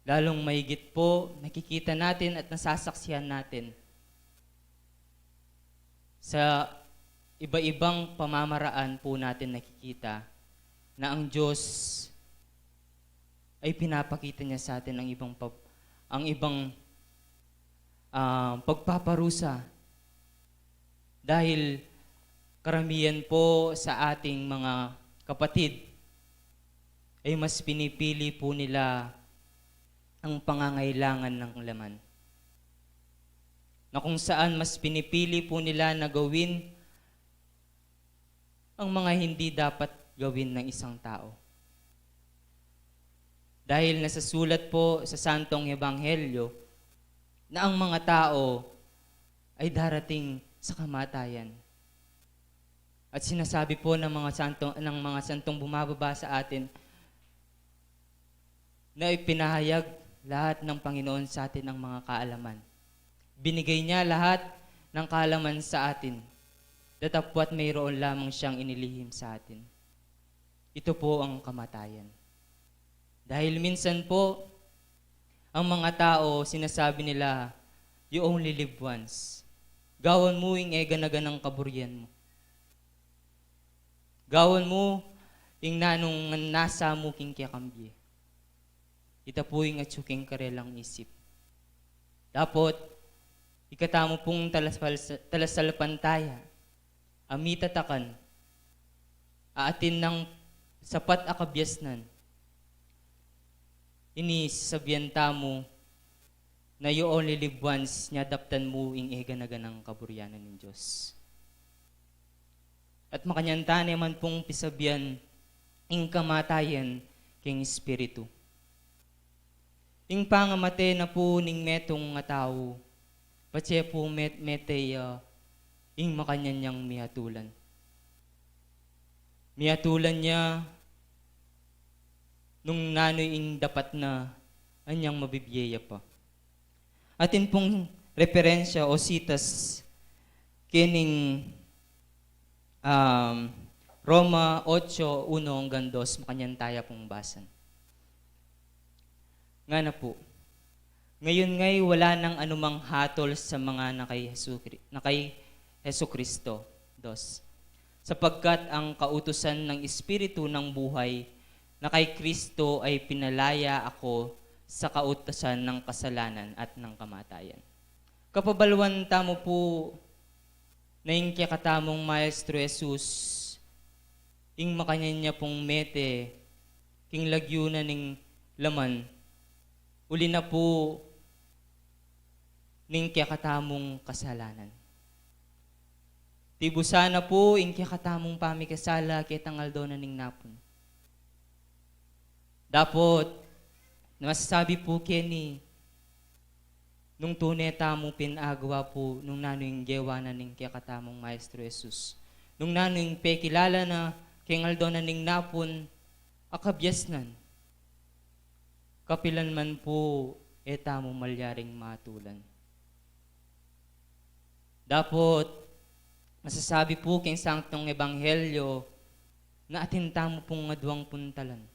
Lalong mahigit po, nakikita natin at nasasaksihan natin sa iba-ibang pamamaraan po natin nakikita na ang Diyos ay pinapakita niya sa atin ang ibang pagpaparusa dahil karamihan po sa ating mga kapatid ay mas pinipili po nila ang pangangailangan ng laman. Na kung saan mas pinipili po nila na gawin ang mga hindi dapat gawin ng isang tao. Dahil nasasulat po sa Santong Ebanghelyo na ang mga tao ay darating sa kamatayan. At sinasabi po ng mga santong bumababa sa atin na ipinahayag lahat ng Panginoon sa atin ang mga kaalaman. Binigay niya lahat ng kaalaman sa atin. Datapwat mayroon lamang siyang inilihim sa atin. Ito po ang kamatayan. Dahil minsan po, ang mga tao, sinasabi nila, you only live once. Gawan mo ing eganagan ng kaburyan mo. Gawan mo ing nanong nasa mo king kiyakambye. Ita po yung atsuking karelang isip. Dapat, ikatamo pong talasalapantaya, amitatakan, aatin ng sapat akabyasnan, ini sabihan tamo na you only live once, nyadaptan mo ing eganagan ng kaburyanan ng Diyos. At makanyanta naman pong pisabihan ing kamatayan king espiritu. Ing pangamate na po ning metong nga tao, patse po metay ing makanyanyang mihatulan. Mihatulan niya nung nanoy ing dapat na anyang mabibiyaya pa. Atin pong referensya o sitas kining Roma 8:1-2 makanyantaya pong basan. Nga na po, ngayon ngay wala nang anumang hatol sa mga nakay Hesu Kristo. 2. Sapagkat ang kautusan ng Espiritu ng buhay na kay Kristo ay pinalaya ako sa kautusan ng kasalanan at ng kamatayan. Kapabalwan tamo po na yung kakatamong Maestro Jesus, ing makanya niya pong mete, king lagyunan ning laman, uli na po ning kakatamong kasalanan. Tibusana po ing kakatamong pamikasala kitangal daw na ning napon. Dapat, nasasabi po kini, nung tunay tamong pinagawa po nung nanoy gewa na ning kakatamong Maestro Jesus. Nung naning pe kilala na kengaldo na ning napon akabyasnan. Kapilan man po eta mo malyaring matulan. Dapot masasabi po king sangtong ebanghelyo na atinta mo pong ngadwang puntalan.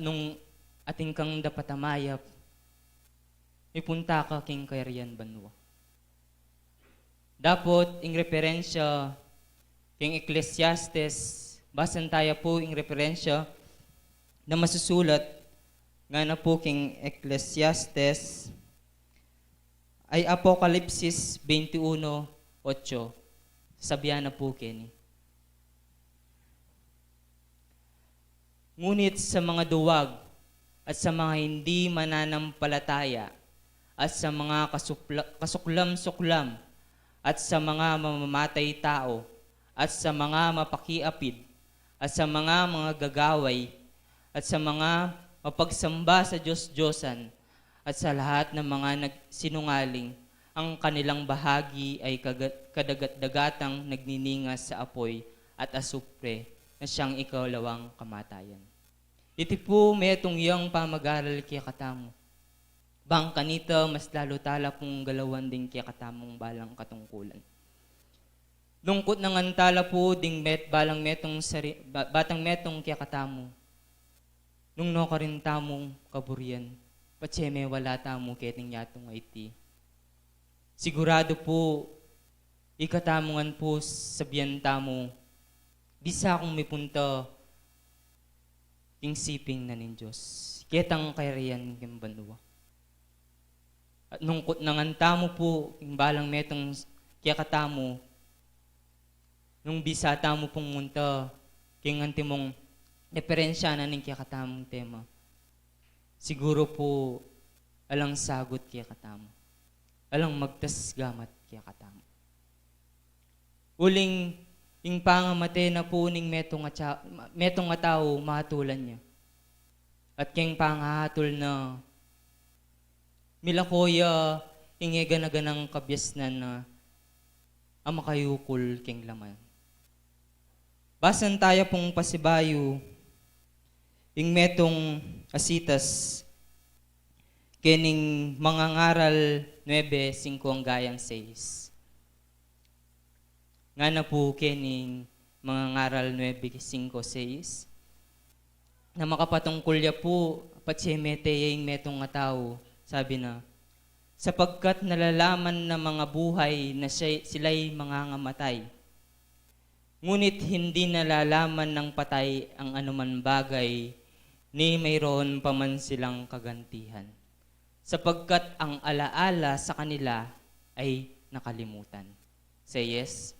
Nung ating kang dapatamayap, ipunta ka king kayarian banwa. Dapot ing referensya king Ecclesiastes, basan tayo po ing referensya na masusulat nga na po king Ecclesiastes ay Apokalipsis 21:8. Sabihan na po kini. Ngunit sa mga duwag at sa mga hindi mananampalataya at sa mga kasuklam-suklam at sa mga mamamatay tao at sa mga mapakiapid at sa mga gagaway at sa mga mapagsamba sa Diyos-Diyosan at sa lahat ng mga sinungaling, ang kanilang bahagi ay kadagat-dagatang nagniningas sa apoy at asupre na siyang ikalawang kamatayan. Iti po metong iyang pamag-aral kaya katamo. Bang kanita mas lalo tala pong galawan din kaya katamong balang katungkulan. Lungkot ng antala po ding batang metong kaya katamo. Nung no ka rin tamong kaburian, patseme wala tamo keting yatong iti. Sigurado po, ikatamungan po sabihan tamo, bisa akong may punta king siping na nin Diyos. Ketang kayarian king banwa. At nungkot ng tamo po, king balang metong kaya katamo, nung bisa tamo pong munta, king antimong referensya na ning kaya katamong tema. Siguro po, alang sagot kaya katamo. Alang magtas gamat kaya katamo. Uling, ing pangamate na po ning metong nga tao mahatulan niya. At king pangahatol na milakoya ingega na ganang kabyasnan na amakayukol king laman. Basan tayo pong pasibayo ing metong asitas kening mga ngaral 9:5 ang gayang 6. Nga na po kening mga ngaral 9:5-6 na makapatungkulya po patsemete yung metong nga tao, sabi na, sapagkat nalalaman na mga buhay na sila'y mangangamatay, ngunit hindi nalalaman ng patay ang anuman bagay ni mayroon pa man silang kagantihan, sapagkat ang alaala sa kanila ay nakalimutan. Say yes.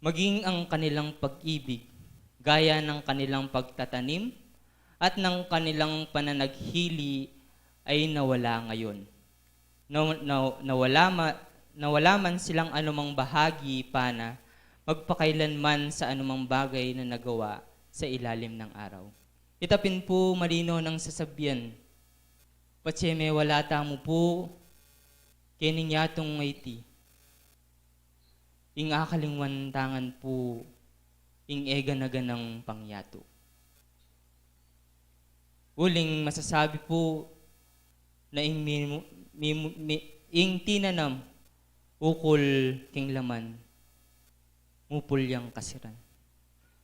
Maging ang kanilang pag-ibig, gaya ng kanilang pagtatanim at ng kanilang pananaghili ay nawala ngayon. Nawala man silang anumang bahagi pa na magpakailanman sa anumang bagay na nagawa sa ilalim ng araw. Itapin po malino ng sasabihan, patseme wala tamo po, kening yatong ngayti, ing akalingwan tangan po, ing ega-naganang pangyato. Uling masasabi po na ing tinanam, ukol king laman, mupul yang kasiran.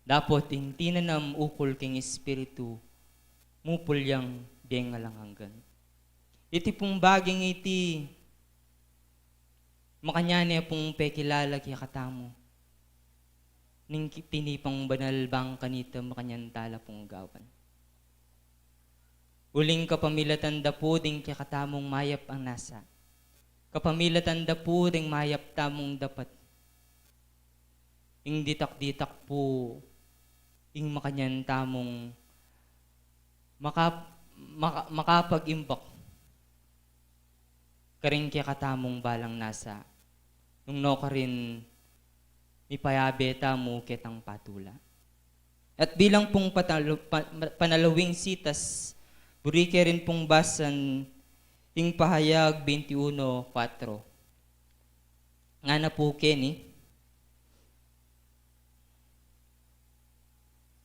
Dapot ing tinanam ukol king espiritu, mupul yang bengalang hanggan. Iti pong baging iti, makanyane pong pekilala kaya katamo. Ning tinipang banal bang kanita makanyan tala pong gawan. Uling kapamilatan da po ding kaya katamong mayap ang nasa. Kapamilatan da po ding mayap tamong dapat. Ing ditak-ditak po, ing makanyan tamong makapag-imbak. Karing kaya katamong balang nasa. Nung no ka rin, ipayabe tamo ketang patula. At bilang pong panalawing sitas, burike rin pong basan ing pahayag 21:4. Nga na po, Kenny.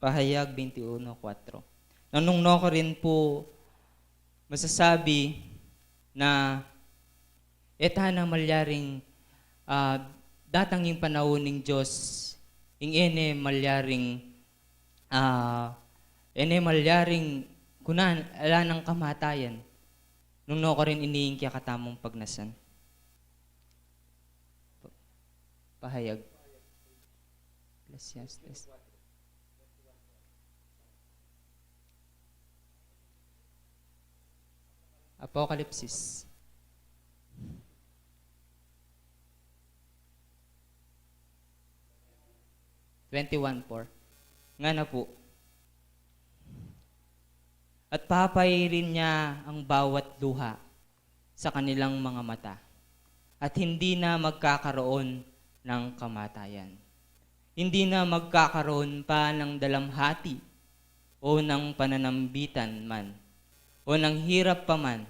Pahayag 21:4. Nanungno ko rin po masasabi na eta na malyaring datang yung panahon ng Diyos ing ene malyaring kunan ala ng kamatayan nung no ko rin iniing kaya katamong pagnasan. Pahayag. Ecclesiastes. Apokalipsis. (21:4). Nga na po. At papayirin niya ang bawat luha sa kanilang mga mata at hindi na magkakaroon ng kamatayan. Hindi na magkakaroon pa ng dalamhati o ng pananambitan man o ng hirap pa man.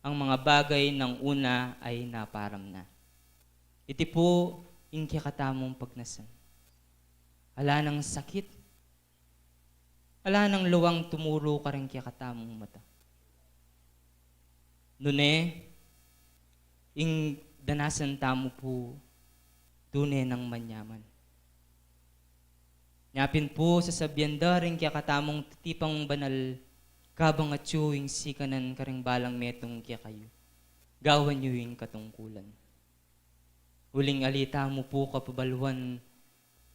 Ang mga bagay ng una ay naparam na. Iti po yung kakatamong pagnasan. Ala ng sakit. Ala ng luwang tumuro ka rin kakatamong mata. Nune, ing danasan tamo po tunay ng manyaman. Nyapin po sa sabyanda rin kaya katamong titipang banal kabang at yung sikanan karing balang metong kaya kayo. Gawan nyo yung katungkulan. Huling alita mo po kapabaluan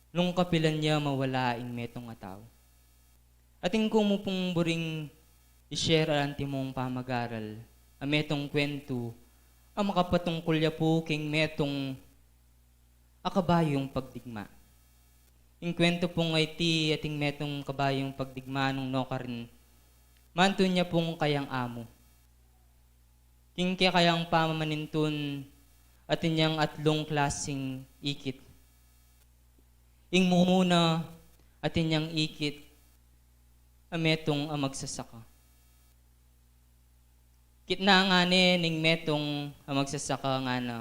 nung kapilan niya mawala ing metong ataw. Ating mo pong buring i-share alanti mong pamagaral ang metong kwento ang makapatungkol niya po king metong akabayong pagdigma. Yung kwento pong ay ating metong kabayong pagdigma nung nokarin, manto niya pong kayang amo. King kaya kayang pamamanintun at inyang atlong klasing ikit. Ing mumuna at inyang ikit ang metong magsasaka. Kitna nga ning metong magsasaka nga na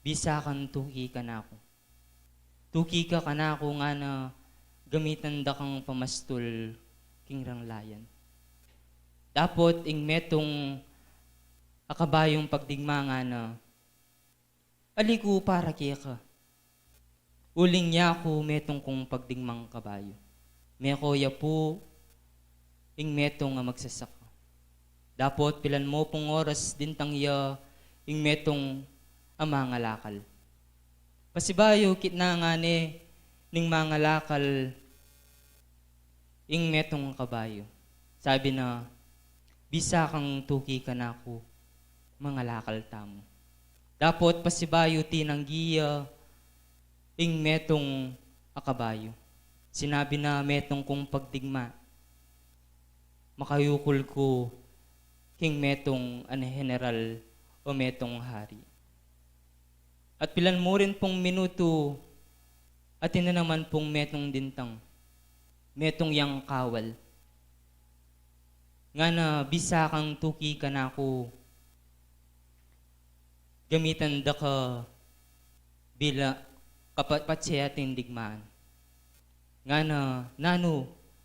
bisa kang tuki ka na ako. Tuki ka na ako nga na gamitan da kang pamastul king ranglayan. Dapat ing metong akabayong pagdigma nga na aliku para kaya ka. Uling niya ako metong kong pagdigmang kabayo. Mekoya po ing metong magsasaka. Dapat pilan mo pong oras din tangya ing metong mga lakal. Pasibayo kitna nga ning mga lakal ing metong kabayo. Sabi na, bisa kang tuki ka na ako, mga lakal tamo. Dapat pasibayo tinanggiya ing metong akabayo. Sinabi na metong kong pagdigma, makayukol ko king metong general o metong hari. At pilan mo rin pong minuto at ina naman pong metong dintang, metong yang kawal. Nga na bisa kang tuki ka na ako, gamitan da ka bila kapatpatsya ating digmaan. Nga na,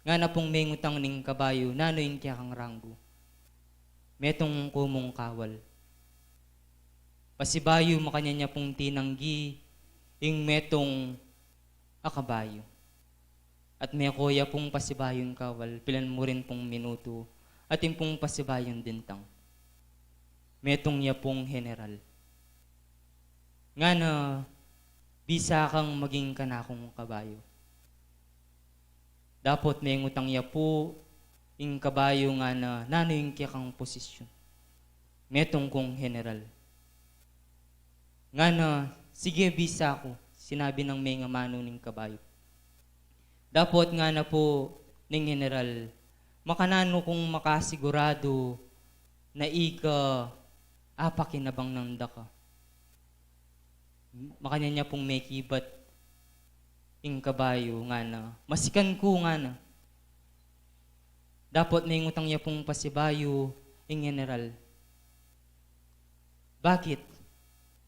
nga na pong mengutang ning kabayo, nano yung kaya kang ranggo. Metong kumong kawal. Pasibayo makanya niya pong tinanggi ing metong akabayo. At may kuya pong pasibayong kawal, pilan mo rin pong minuto, at yung pong pasibayong dintang. Metong niya pong general. Nga na, bisa kang maging kanakong kabayo. Dapat may ngutang niya po, ing kabayo nga na nano yung kaya kang posisyon. Metong kong general. Nga na, sige bisa ko, sinabi ng may ngamano ning kabayo. Dapat nga na po ning general, makanano kung makasigurado na ika apakinabang ng daka. Makanya niya pong may kibat ing kabayo nga na, masikan ko nga na. Dapat na yung utang niya pong pasibayo ing general. Bakit?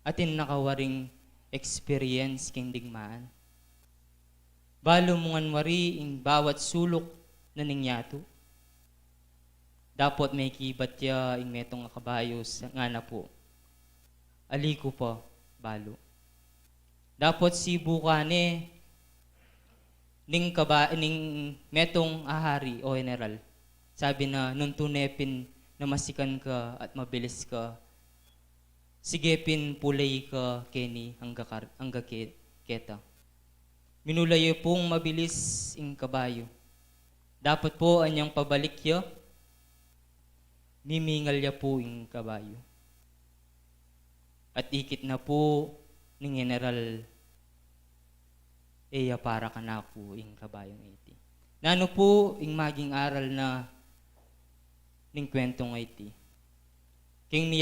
Atin nakawaring experience king digmaan. Balo mungan wari ing bawat sulok na ningyato. Dapat may kibat ya ing metong kabayo sa nga na po. Aliko po, balo. Dapat si bukane ning metong ahari o general. Sabi na nung tunepin na masikan ka at mabilis ka, sigepin pulay ka keni hangga keta. Minulayo pong mabilis ing kabayo. Dapat po anyang pabalik yo, mimingal ya po ing kabayo. At ikit na po ning general eya para ka na po ing kabayong iti. Nano po ing maging aral na ning kwentong iti. King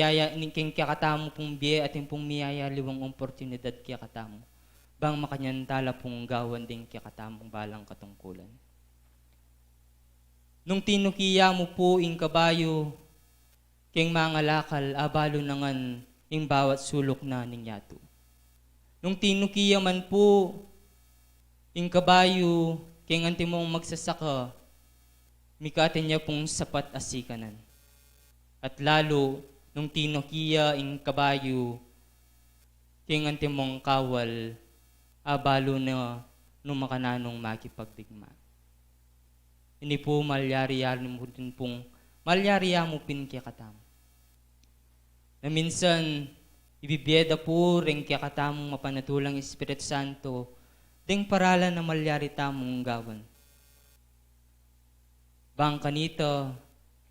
kakatamo pong biye at yung pong miyaya liwang oportunidad kaya katamo. Bang makanyantala pong gawan din kaya katamong balang katungkulan. Nung tinukiya mo po ing kabayo, king mga lakal abalo nangan ing bawat sulok na ninyato. Nung tinukiya man po ing kabayo, king anti mong magsasaka, mikatin niya pong sapat asikanan. At lalo, nung tinukiya ing kabayo, king anti mong kawal, abalo na nung makananong makipagdigma. Hindi po malyari-yari mo din pong malyari-ya mo pinkiakatam. Na minsan, ibibiyeda po rin kiakatamong mapanatulang Espiritu Santo ding paralan na malyari tamong gawan. Bang kanito,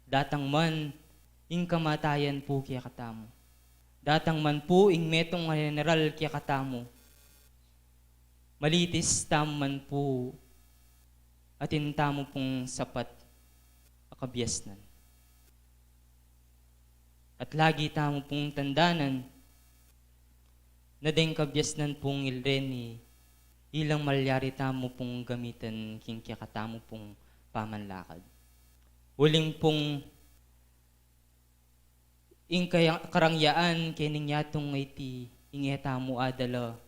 datang man ing kamatayan po kiakatamo. Datang man po ing metong general kiakatamo. Malitis man po atin tamo pong sapat akabyasnan. At lagi tamo pong tandanan na ding kabyasnan pong ilreni ilang malyari tamo pong gamitan king kiakatamo pong pamanlakad. Huling pong ing karangyaan kining yatong iti ingeta mo adala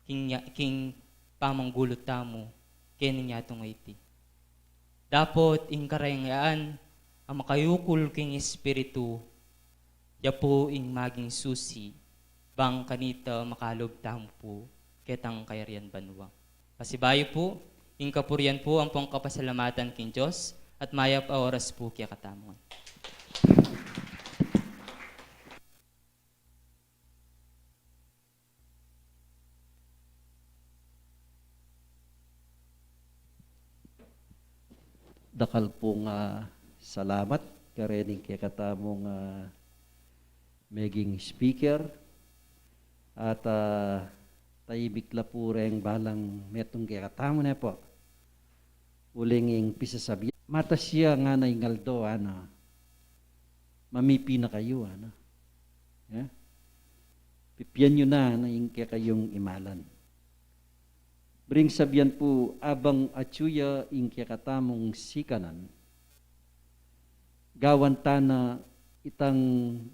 king pamanggulot tamo kining yatong iti. Dapat ing karangyaan ang makayukul king espiritu ya po ing maging susi bang kanita makalob tamo po ketang kayarian banwa. Pasibayo po ing kapurian po ang pong kapasalamatan king Diyos at mayap a oras po kaya katamon. Dakal pong salamat karening kaya katamong maging speaker at taibik la po rin balang metong kaya katamo na po. Uling ing pisasabi. Mata siya nga na ingaldo, mamipi na kayo, Yeah? Pipian nyo na yung kaya kayong imalan. Bring sabihan po, abang atsuya ing kaya katamong sikanan, gawan na itang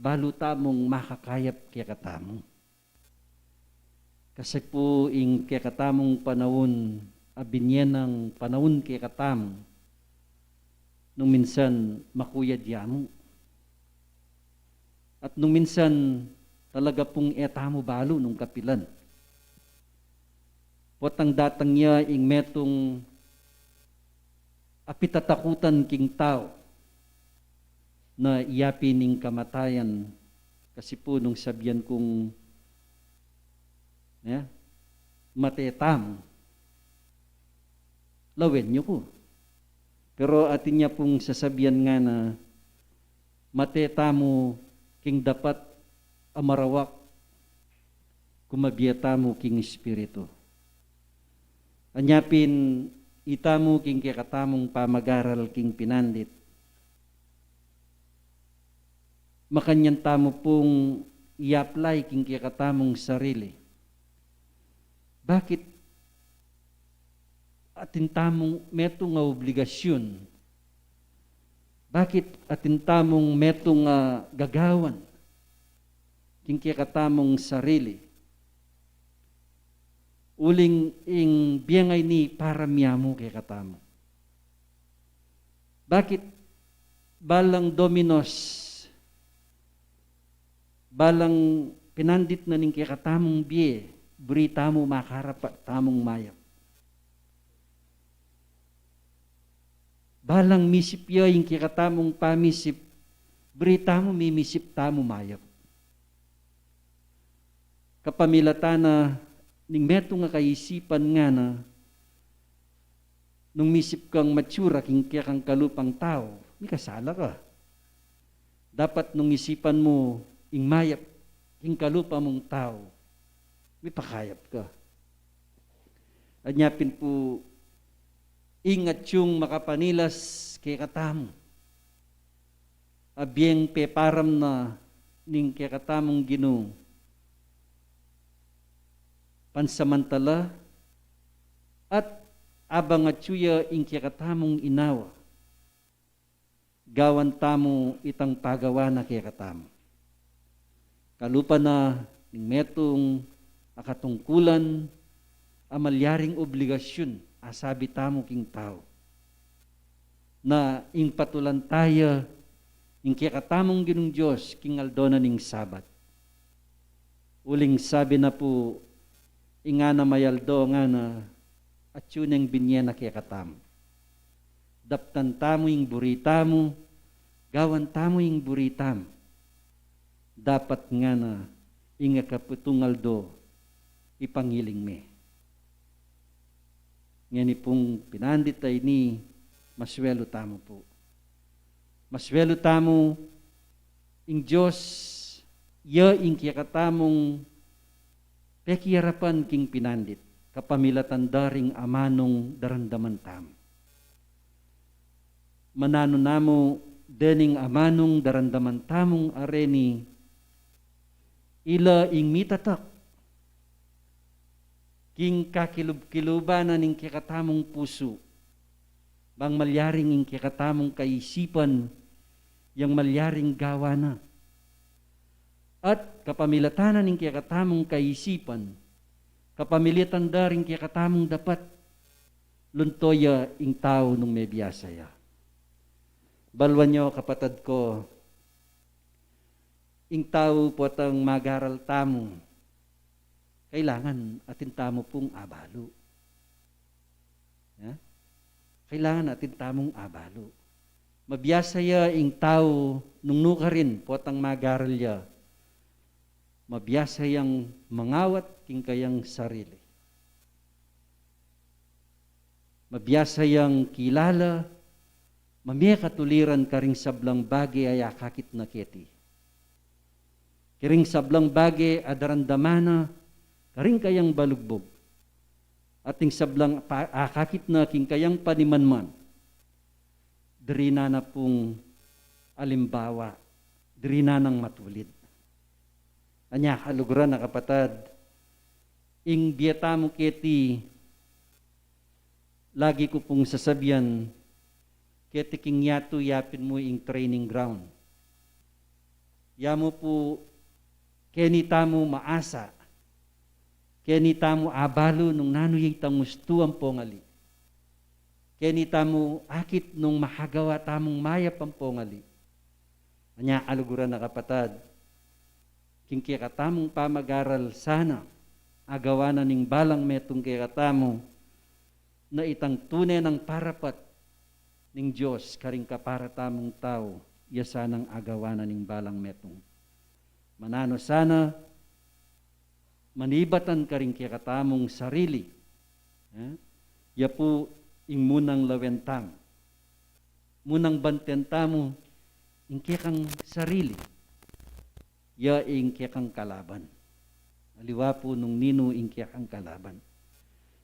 balutamong makakayap kaya katamo. Kasi po ing kaya katamong panahon, abinyan ng panahon kaya katamo, nung minsan makuyad yamo. At nung minsan talaga pong etamo balo nung kapilan. Potang datang niya ing metong apitatakutan king tao na iyapin ning kamatayan kasi po nung sabihan kong matetam lawen nyo ko. Pero atin niya pong sasabihan nga na matetamo king dapat amarawak kumabiyatamo king espiritu. Anyapin itamo king kakatamong pamagaral king pinandit. Makanyan tamo pong i-apply king kakatamong sarili. Bakit atin tamong metong obligasyon? Bakit atin tamong metong gagawan? king kikatamong sarili. Uling ing biyangay ni para miyamu kikatamo. Bakit balang dominos, balang pinandit na ning kikatamong biye, berita mo makarapat tamong mayap. Balang misip ya yung kikatamong pamisip, berita mo mimisip tamo mayap. Kapamilatana ning meto nga kaisipan nga na nung misip kang matsura king kang kalupang tao, may kasala ka. Dapat nung isipan mo ing mayap king kalupa mong tao, may pakayap ka. Anyapin po, ingat yung makapanilas kay katamo. Abiyeng peparam na ning kay katamong Ginoo. Pansamantala at abang at suya ing kay katamong inawa. Gawan tamo itang pagawa na kay katamo. Kalupa na ning metong akatungkulan amalyaring obligasyon asabi tamo king tao na ing patulan tayo ing kikatamong Ginong Diyos king aldona ning Sabat. Uling sabi na po inga na mayaldo nga na at yun ang binyena kikatamo. Daptan tamo ing burita mo, gawan tamo ing burita mo. Dapat nga na inga kaputungaldo ipangiling me. Ngani pong pinandit ay ni maswelo tamo po. Maswelo tamo ing Diyos ya ing kikatamong pekiyarapan king pinandit kapamilatan daring amanong darandaman tamo. Manano namo dening amanong darandaman tamong areni ila ing mitatak king kakilub-kilubanan ning kikatamong puso bang malyaring ing kikatamong kaisipan yang malyaring gawana at kapamilatanan ning kikatamong kaisipan kapamilitan daring kikatamong dapat luntoya ing tao nung may biyasaya. Balwan nyo kapatid ko ing tao po atang magaral tamo, kailangan atin tamo pong abalo. Yeah? Kailangan atin tamong abalo. Mabiyasaya ing tao nung nuka rin po atang magaral ya. Mabiyasayang mangawat king kayang sarili. Mabiyasayang kilala, mamaya katuliran karing sablang bagay ay akakit na keti. Kiring sablang bagay adarandamana, karing kayang balugbog. Ating sablang akakit na king kayang panimanman. Dirina na pong alimbawa, dirina ng matulid. Anya kaluguran na kapatad, ing biyata mo keti, lagi ko pong sasabihan, keti king yato yapin mo ing training ground. Yamo po, kenita mo maasa, kenita mo abalo nung nanuyay tangustuan pongali. Kenita mo akit nung mahagawa tamong mayap ang pongali. Anya kaluguran na kapatad, king kikatamong pamagaral sana, agawa na ning balang metong kikatamo, na itang tunay ng parapat ning Diyos karing kapara tamong tao, yasa ng agawa na ning balang metong. Manano sana, manibatan karing kikatamong sarili. Ya po ing munang lawentam. Munang bantentamo, ing kikang sarili. Ya ing kikang kalaban. Aliwa po nung nino ing kikang kalaban.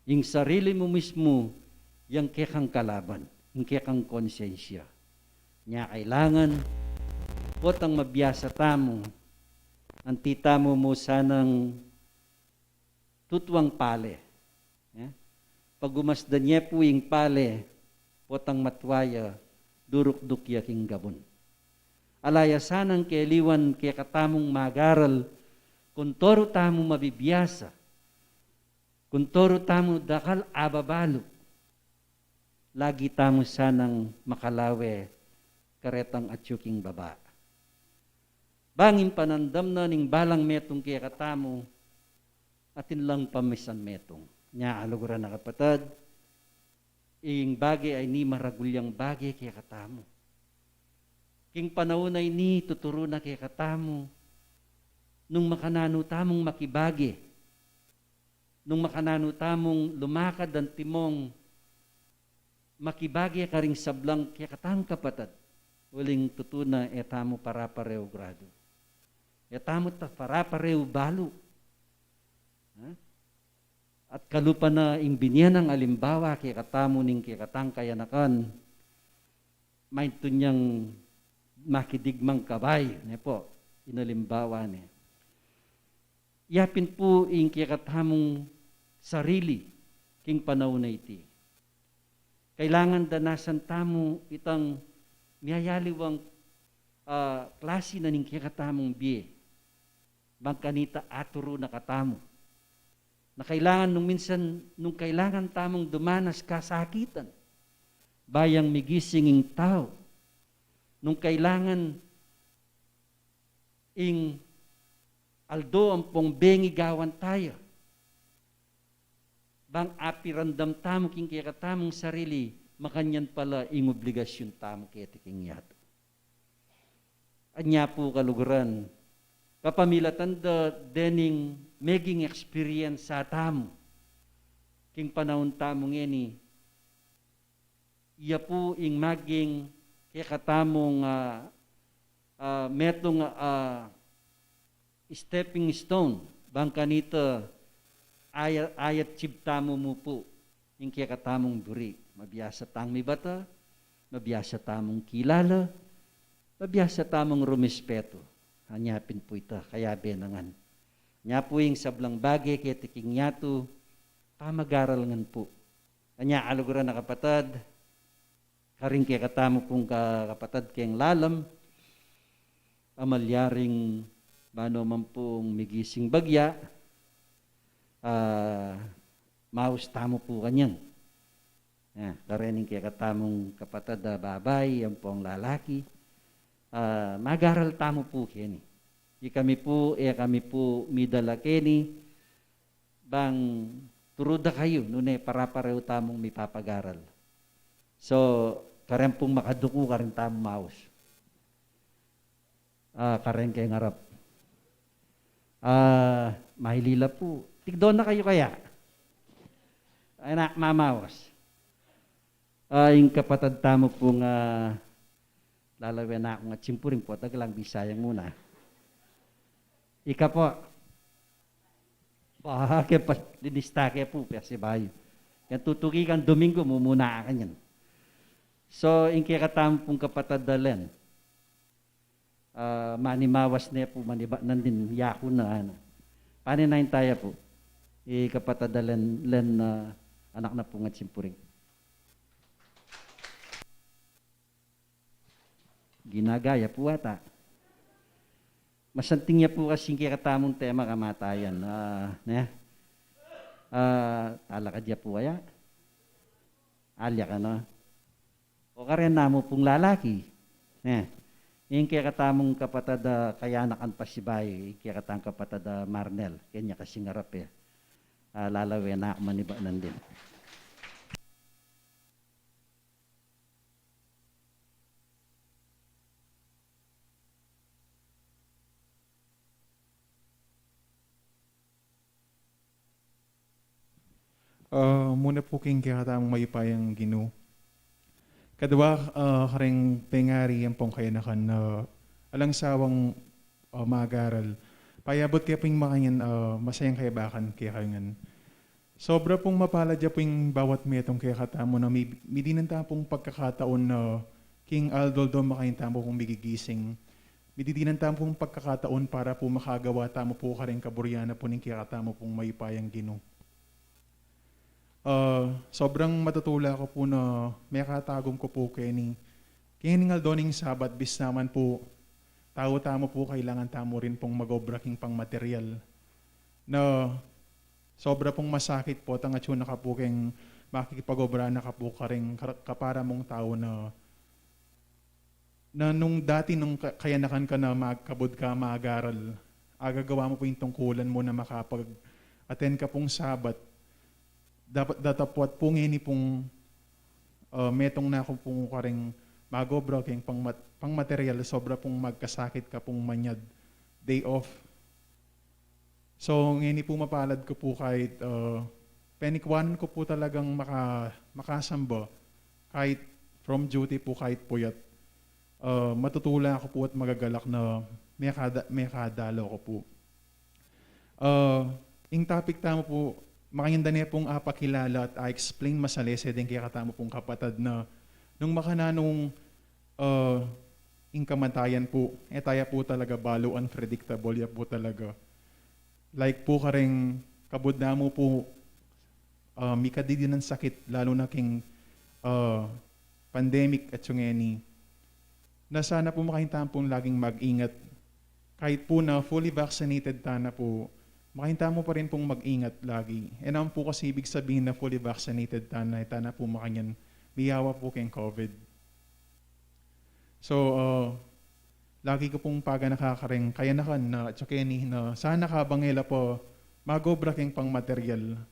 Ing sarili mo mismo, yang kikang kalaban, ing kikang konsensya. Nya kailangan, potang mabiyasa tamo, ang tita mo sanang tutwang pale. Pag umasdan niya po yung pale, potang matwaya, duruk-dukya king gabon. Alaya sanang keliwan kaya katamong magaral, Kuntoro tamo mabibiyasa. Kuntoro tamo dakal ababalo. Lagi tamo sanang makalawe karetang atyuking baba. Bangin panandam na ning balang metong kaya katamo atin lang pamisan metong. Nya aluguran na kapatad, ing bagay ay ni maragulyang bagay kaya katamo. King panahon ay ni tuturo na kaya katamo nung makanano tamong makibagi, nung makanano tamong lumakad ang timong makibagi ka ring sablang kaya katang kapatad, uling tutuna etamo para pareo grado. Etamo ta para pareo balo. At kalupa na imbinyan ng alimbawa kaya katamo ning kaya katang kayanakan, may tunyang makidigmang kabay, ne po, inalimbawa ne. Yapin po ing kaya katamong sarili king panahon na iti. Kailangan danasan tamo itang miyayaliwang klase na ning kaya katamong biye. Bangkanita aturo na katamo. Na kailangan nung kailangan tamong dumanas kasakitan. Bayang migisinging tao. Nung kailangan ing aldo ang pong bengi gawan tayo. Bang api randam tamo king kaya katamong sarili, makanyan pala ing obligasyon tamo kaya tiking yato. Anya po kaluguran, kapamilatan da dening maging experience sa tamo. King panahon tamo ngeni, iya po ing maging kaya katamong metong stepping stone, bang kanita ayat chibtamo mo po, yung kaya katamong duri. Mabiyasa tang may bata, mabiyasa tamong kilala, mabiyasa tamong rumispeto. Hanyapin po ita, kaya benangan. Nya po yung sablang bagay, kaya tiking yato, pamagaral ngan po. Kanya aluguran na kapatad, karing kaya katamo pong kapatad kayang lalam, amalyaring mano man pong migising bagya, maus tamo po kanyan. Karening kaya katamong kapatad babay, ang pong lalaki, magaral tamo po kini. Kami po midala kini, bang turuda kayo, nune para pareho tamong mipapagaral. So, karen pong makaduko, karen tamong maus. Karen kay ngarap. Mahilila po. Tigdoon na kayo kaya. Ay na, mamawas. Yung kapatad tamo pong lalawin na akong atsimpuring po, tagalang bisayang muna. Ika po. Kaya pa, linistake po, kasi bayo. Yan tutukikan Domingo, mumuna ka yan. So, yung kaya katamo pong kapatad dalen, manimawas na po, nandin, yako na, paninayin tayo po. Kapatad dalen, anak na pong atsimpuring. Ginagaya po ata. Masanting niya po kasing kaya katamong tema kamatayan. Talakad niya po kaya? Alya ka na. O karen namo pong lalaki. Yung kaya katamong kapatad kaya nakan pasibay, kaya katang kapatad Marnel. Kanya kasing harap eh. Lalawe na maniba nandin. Muna po king kakatamang mayupayang Ginoo. Kadwa, kareng pengari ang pong kayanakan na alang sawang magaral. Payabot kaya pong makanyan masayang kayabakan kaya kayangan. Sobra pong mapaladya pong bawat metong kaya katamo na may dinanta pong pagkakataon na King Aldoldo makayin tamo pong bigigising. Mididinan tamo pong pagkakataon para po makagawa tamo po kareng kaburyana po ning kaya katamo pong mayupayang Ginoo. Sobrang matutula ko po na may katagom ko po kaya ni King Aldoning Sabat bis naman po tao tamo po kailangan tamo rin pong mag-obraking pang material na sobra pong masakit po tang atyo nakapukeng makikipag-obra na kapo ka rin kapara mong tao na nung dati nung kayanakan ka na magkabod ka, mag-aral, agagawa mo po yung tungkulan mo na makapag-attend ka pong sabat, dapat datapwat po ngayon pong metong na ako pong karing mag-obra kayong pang material, sobra pong magkasakit ka pong manyad, day off. So ngayon po mapalad ko po kahit penikwanan ko po talagang makasamba kahit from duty po kahit puyat. Matutula ako po at magagalak na may kadalo ko po. Yung topic tamo po, makayanda niya pong apakilala at explain masalese din kaya katamo pong kapatad na nung makananong yung kamatayan po, taya po talaga balo unpredictable ya po talaga. Like po karing kabud na mo po, may kadidi ng sakit, lalo na king pandemic at yung na sana po makahintaan pong laging mag-ingat. Kahit po na fully vaccinated na po, makahintaan mo pa rin pong mag-ingat lagi. E naman po kasi ibig sabihin na fully vaccinated na po makanyan, biyawa po kayong COVID. So, lagi ko pong paga nakakaring kayanakan na tsakeni na sana kabangela po magobra kayong pang material.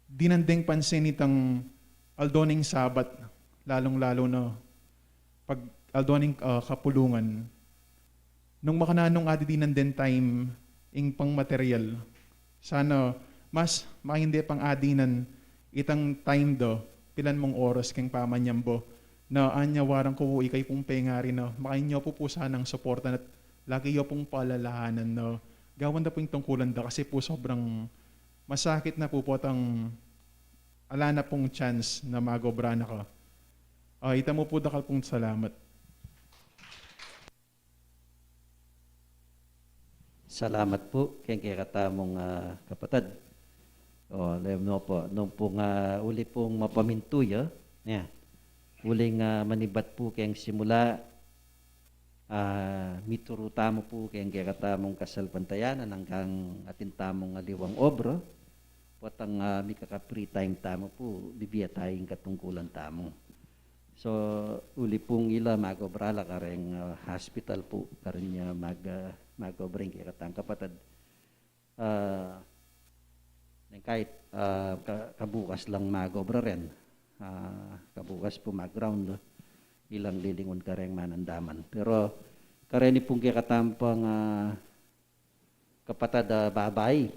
Dinandeng pansin itang aldoning sabat, lalong-lalo na pag aldoning kapulungan. Nung makananong adidinan din time ing pang material, sana mas makindi pang adinan itang time do, pilan mong oras keng pamanyambo, na anya warang ko ikay pong pengari na makainyo po sanang suportan at lagi yo pong palalahanan na gawan na po yung tungkulan da kasi po sobrang masakit na po ang ala na pong chance na magobra na ka. Ita mo po dakal pong salamat. Salamat po kay katamong kapatid. Alam mo po, nung pong uli pong mapamintuya, uling manibat po kayong simula, mituruta mo po kayong katamong kasalpantayanan hanggang atin tamong aliwang obro, potang may kaka-free time tamo po, bibiya tayong katungkulan tamo. So, uli pong ila magobrala kareng hospital po, karing niya magobring kikatang kapatid. Kahit kabukas lang magobra rin, kabukas po mag-ground, ilang lilingon kareng manandaman. Pero kareni pong kikatampang kapatid babay,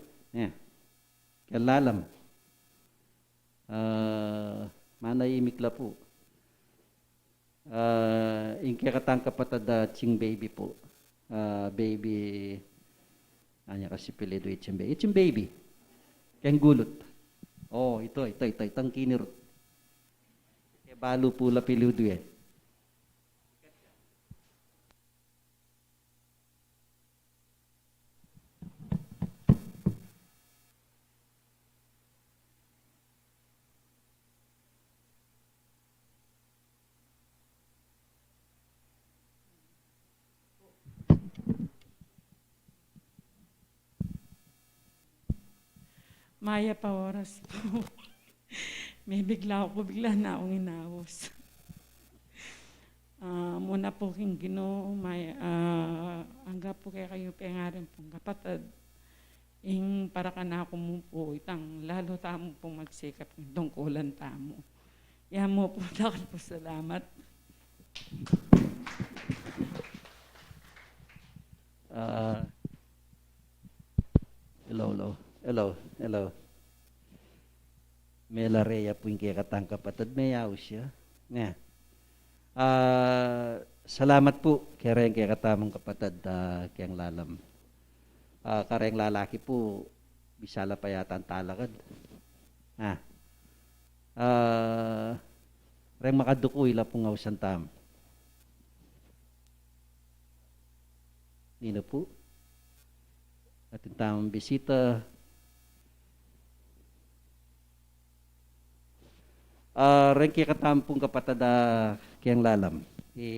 kalalam, manayimik la po. Yung kikatang kapatid ching baby po, baby, anya kasi pilido itching baby. Kaya gulot. Itang kinirot. Kaya balo po la pilido eh. Maya pa oras po. May bigla na akong inawos. Muna po king Ginoo, angga po kayo pengarin pong kapatid. Ing para ka na ako mo po, itang lalo tamo pong magsikap ng tungkulan tamo. Yan mo po, dakal po salamat. Hello. Mela Rhea po yung kikatang kapatid. May yaw siya. Salamat po kaya kikatamang kapatid kayang lalam. Kareng lalaki po, bisala pa yata ang talakad. Reng makadukoy la po nga usan tam. Nino po. Ating tamang bisita. Reng kikatampong kapatid kayang lalam.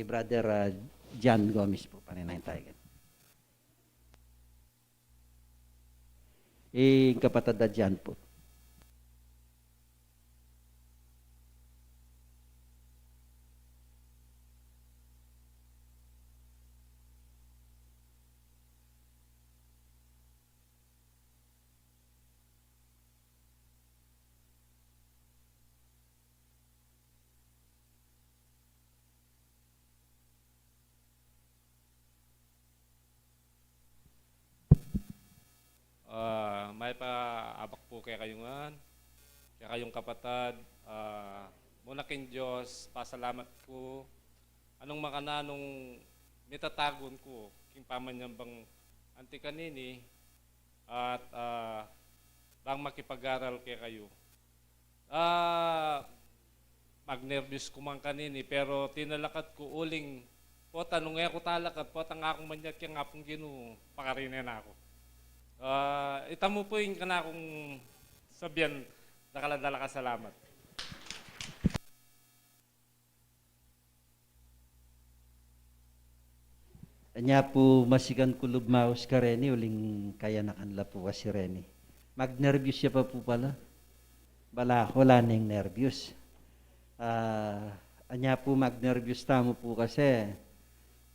Brother John Gomez po, paninahintay. Kapatid na John po. May paabak po kaya kayungan, kaya kayong kapatad, muna king Diyos, pasalamat ko, anong makananong mitatagon ko, king pamanyambang anti kanini, at bang makipag-aral kaya kayo. Magnervyos ko man kanini, pero tinalakat ko uling, po tanong ko talakat, po ang akong manyak yung apong ginu, pakarinin ako. Itamo po yung kana kong sabihan, nakaladala ka salamat. Anya po masigan kulub maus ka Reni, uling kaya nakanla po si Reni. Mag-nervyos siya pa po pala. Wala ning nervyos. Anya po mag-nervyos tamo po kasi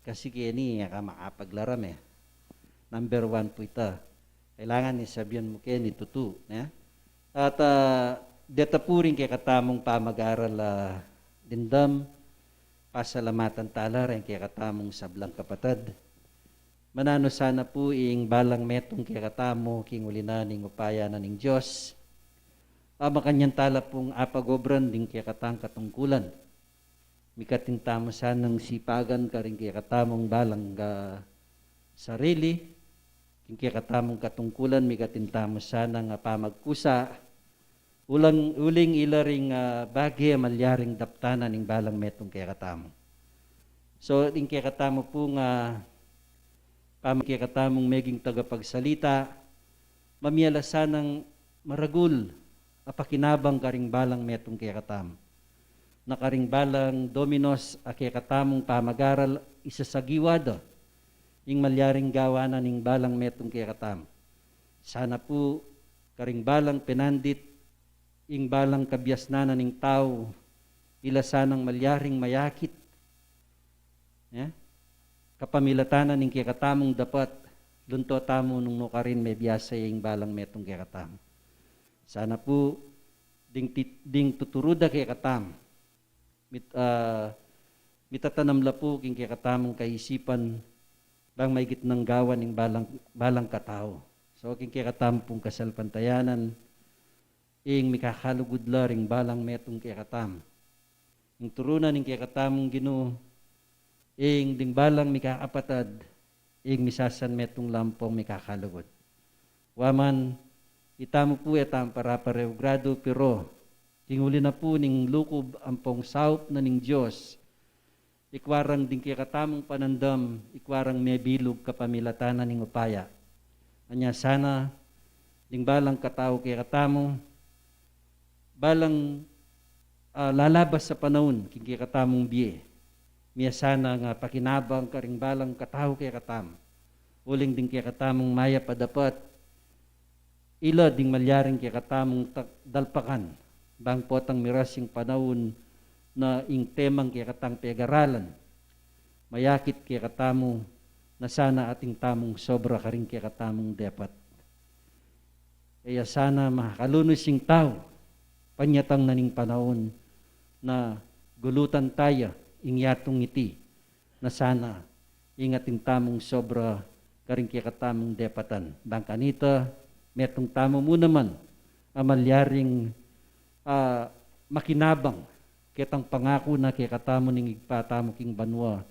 kini ka makapaglaram eh. Number 1 po ito. Kailangan sabihan mo kayo ni tutu. At deta po rin kaya katamong pamag-aral dindam, pasalamatan tala rin kaya katamong sablang kapatid. Manano sana po ing balang metong kaya katamo, king ulinaning upaya na ning Diyos. Makanyang tala pong apagobran din kaya katang katungkulan. Mikatintamo sanang sipagan ka rin kaya katamong balang sarili. Kaya katamong katungkulan, may katintamo sana nga pamagkusa, uling ilaring bagay malyaring daptanan ng balang metong kaya katamo. So, yung kaya katamo po nga, kaya katamong meging tagapagsalita, mamiyala sanang maragul, apakinabang karing balang metong kaya katamo. Nakaring balang dominos, kaya katamong pamagaral, isasagiwada, yung malyaring gawanan ng balang metong kaya katam. Sana po karing balang penandit, yung balang kabyasnanan ng tao, ila sanang malyaring mayakit. Kapamilatanan ng kaya katamong dapat, lunto tamo nung nukarin may biyasa yung balang metong kaya katam. Sana po ding tuturuda kaya katam. Mitatanamla po king kaya katamong kaisipan, bang may gitnang gawan ng balang katao. So, king kaya katampong kasalpantayanan, ing mikakalugudla ring balang metong kaya katam. Ing turunan ng kaya katamong Ginoo, ing ding balang mikakapatad, ing misasan metong lampong mikakalugod. Waman, itamo po etam para pareogrado, pero tinguli na po ning lukob ampong saup na ning Diyos, ikwarang din kaya katamong panandam, ikwarang may bilog kapamilatanan ng upaya. Anya sana, ding balang katao kaya katamo, balang lalabas sa panahon, kaya katamong biye. Miya sana nga pakinabang karing balang katao kaya katam. Uling din kaya katamong maya padapat, ila ding malyaring kaya katamong dalpakan, bang potang mirasing panahon, na ing temang kaya katang pag-aralan, mayakit kaya katamo na sana ating tamong sobra karing kaya katamong dapat. Kaya sana makakalunos yung tao, panyatang naning panahon na gulutan tayo ing yatong iti, na sana ingating tamong sobra karing kaya katamong depatan. Bangkanita, metong tamo mo naman, amalyaring makinabang, kitang pangako na kaya katamo ning igpatamo king banwa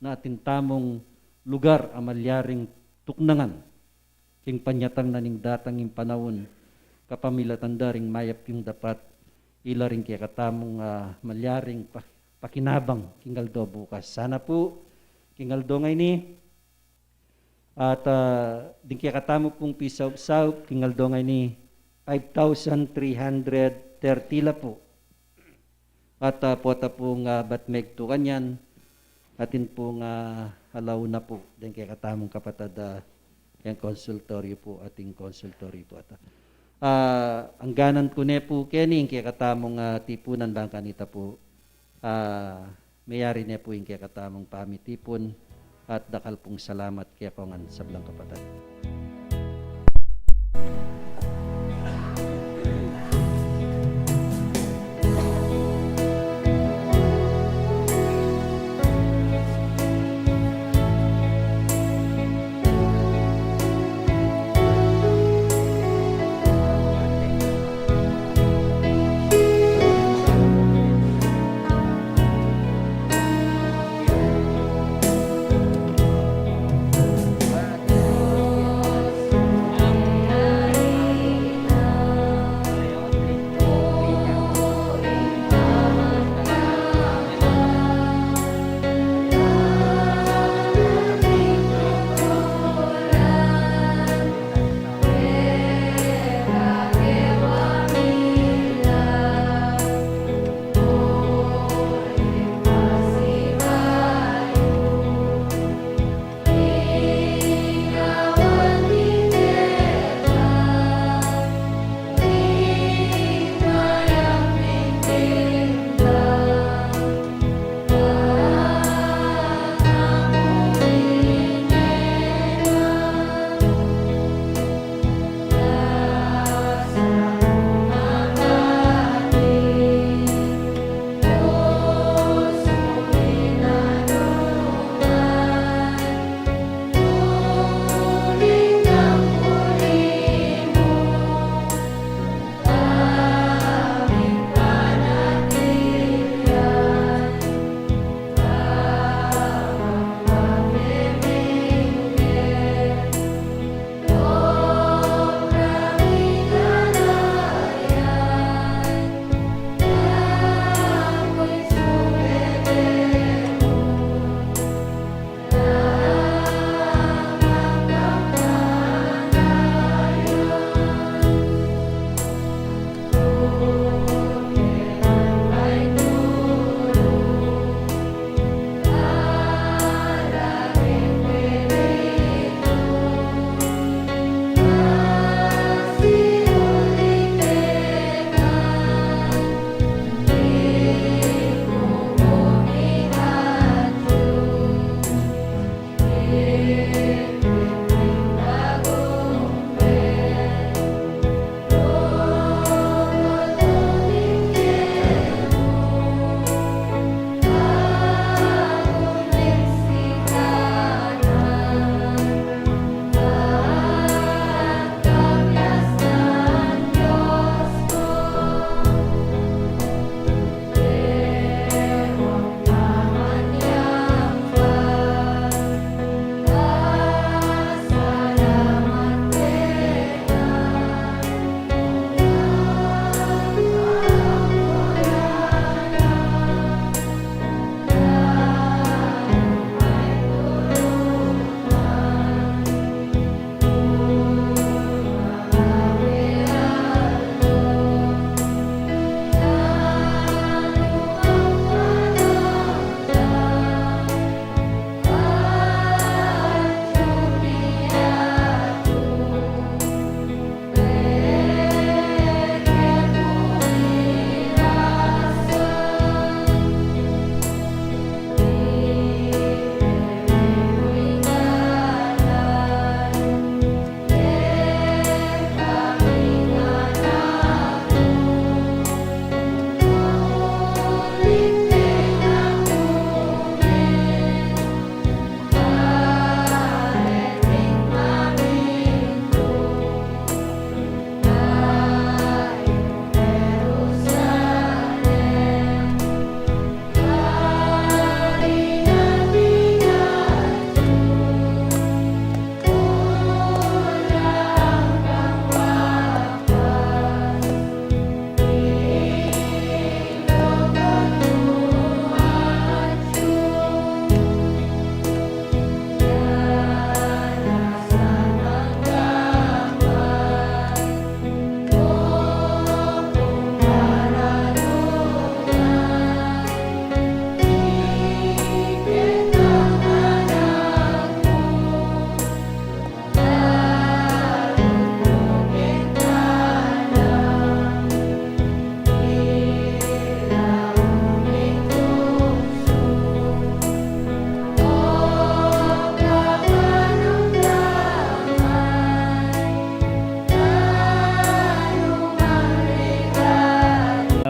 na atintamong lugar amalyaring tuknangan king panyatang na ning datang ing panahon kapamilatanda ring mayap yung dapat ila ring kaya katamong malyaring pakinabang king aldo bukas. Sana po king aldo ngay ni at din kaya katamo pong pisaw-saw king aldo ngay ni 5,330 la po. At pota pong batmeg to kanyan, atin po nga halaw na po din kay katamong kapatad yung konsultoryo po ating konsultoryo po ata. Ang ganan ko ne po kening kay katamong tipunan bang kanita po mayari ne po yung kay katamong pamitipon at dakal pong salamat kay kongan sa blang kapatad.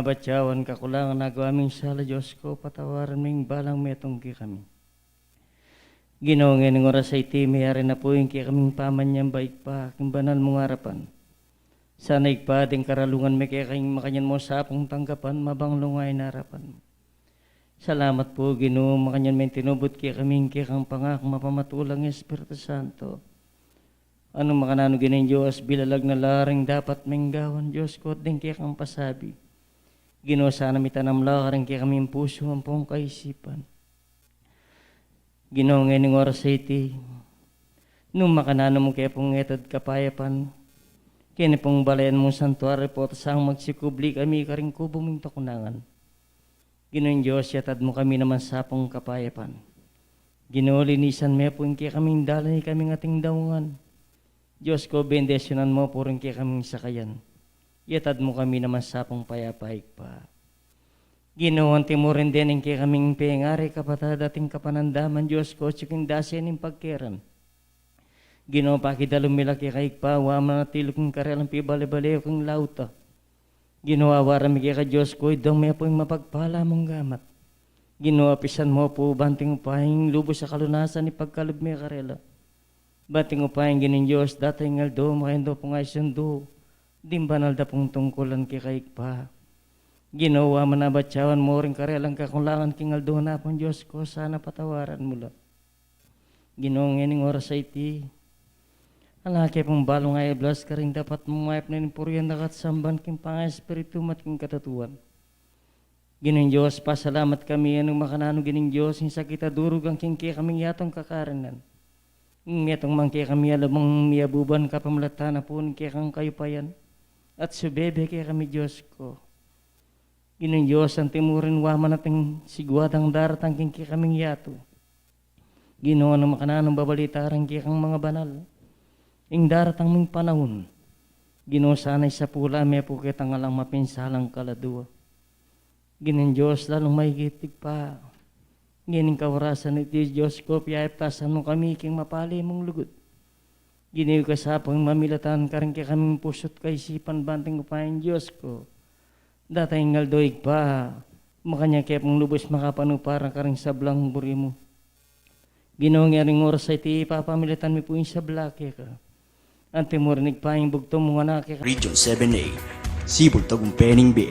mga batyawan kakulangan nagawa aming sala Diyos ko, patawaran ming balang metong ki kami. Ginoong ng oras ay iti, mayari na po yung ki kaming pamanyang baik pa, aking banal mong harapan. Sana ikpa ding karalungan may kaya kayong makanyan mo sa apong tanggapan, mabang lungay na harapan. Salamat po, Ginoo, makanyan may tinubot kaya kaming kaya kang pangak, mapamatulang Espiritu Santo. Anong makanano ginin Diyos, bilalag na laring dapat menggawan Diyos ko, at din kaya kang pasabi. Ginoo, sana mitanam lakaring kaya kaming puso ang pong kaisipan. Ginoo, ngayon oras sa iti, nung makanano mo kaya pong etad kapayapan, kaya pong balayan mong santuari po, tasang magsikubli kami karing kubo mong takunangan. Ginoong Diyos, yatad mo kami naman sa pong kapayapan. Ginoo, linisan mo po kaya kaming dalay kaming ating daungan. Diyos ko, bendesyonan mo po rin kaya kaming sakayan. Yatad mo kami naman sa pong payapaik pa. Ginoo, anti mo rin din kaya kaming pengari kapatad ating kapanandaman. Diyos ko, tsiking dasyan ng pagkeran. Ginoo, pakidalumila kaya kaik pa, wama na tilok ng karelang pibali-bali kong lauta. Ginoo, awaran mi kaya ka Diyos ko, idong may po yung mapagpala mong gamat. Ginoo, pisan mo po, banting upahing lubos sa kalunasan ni pagkalub mi karela. Banting upahing ginin Diyos, datay ngaldo, makendo po nga isundo. Dimbanal da pong tungkulan kaya kaik pa. Ginoo, manabatyawan mo rin karelang kakulangan kingaldo na pong Diyos ko, sana patawaran mo lang. Ginoo, ngayon oras sa iti, alaki pong balong ay blas ka rin dapat mumayap na nipuryan na katsamban king pang-espiritu mat king katatuan. Ginoong Diyos, pasalamat kami anong makanano gining Diyos, hinsa kita durug ang king kaya kaming yatong kakaranan. Ngayatong mang kaya kami alamang miyabuban ka pamalata na po kaya kang kayupayan. At subebe kaya kami Diyos ko. Ginoong Diyos, ang timurin waman nating sigwadang daratang king kaya kaming yato. Ginoo na makananong babalitaran kaya kang mga banal. Ing daratang ming panahon, Ginoo, sana'y sa pula may po kitang alang mapinsalang kaladua. Ginin Diyos, lalong mahigitig pa. Gining kawarasan iti Diyos ko, piyayaptasan mo kami king mapali mong lugod. Giniw kasapang mamilatan ka rin kaya kaming pusot kaisipan banting upayin Diyos ko. Datay ngaldoig pa, makanya kaya pong lubos makapanuparang ka rin sa blang buri mo. Ginoo, ngaring oras sa iti, papamilatan mi po yung sa blake ka. Ante mo rinig pa yung bugto mo nga na Region 7A, Sibol Tagumpay B.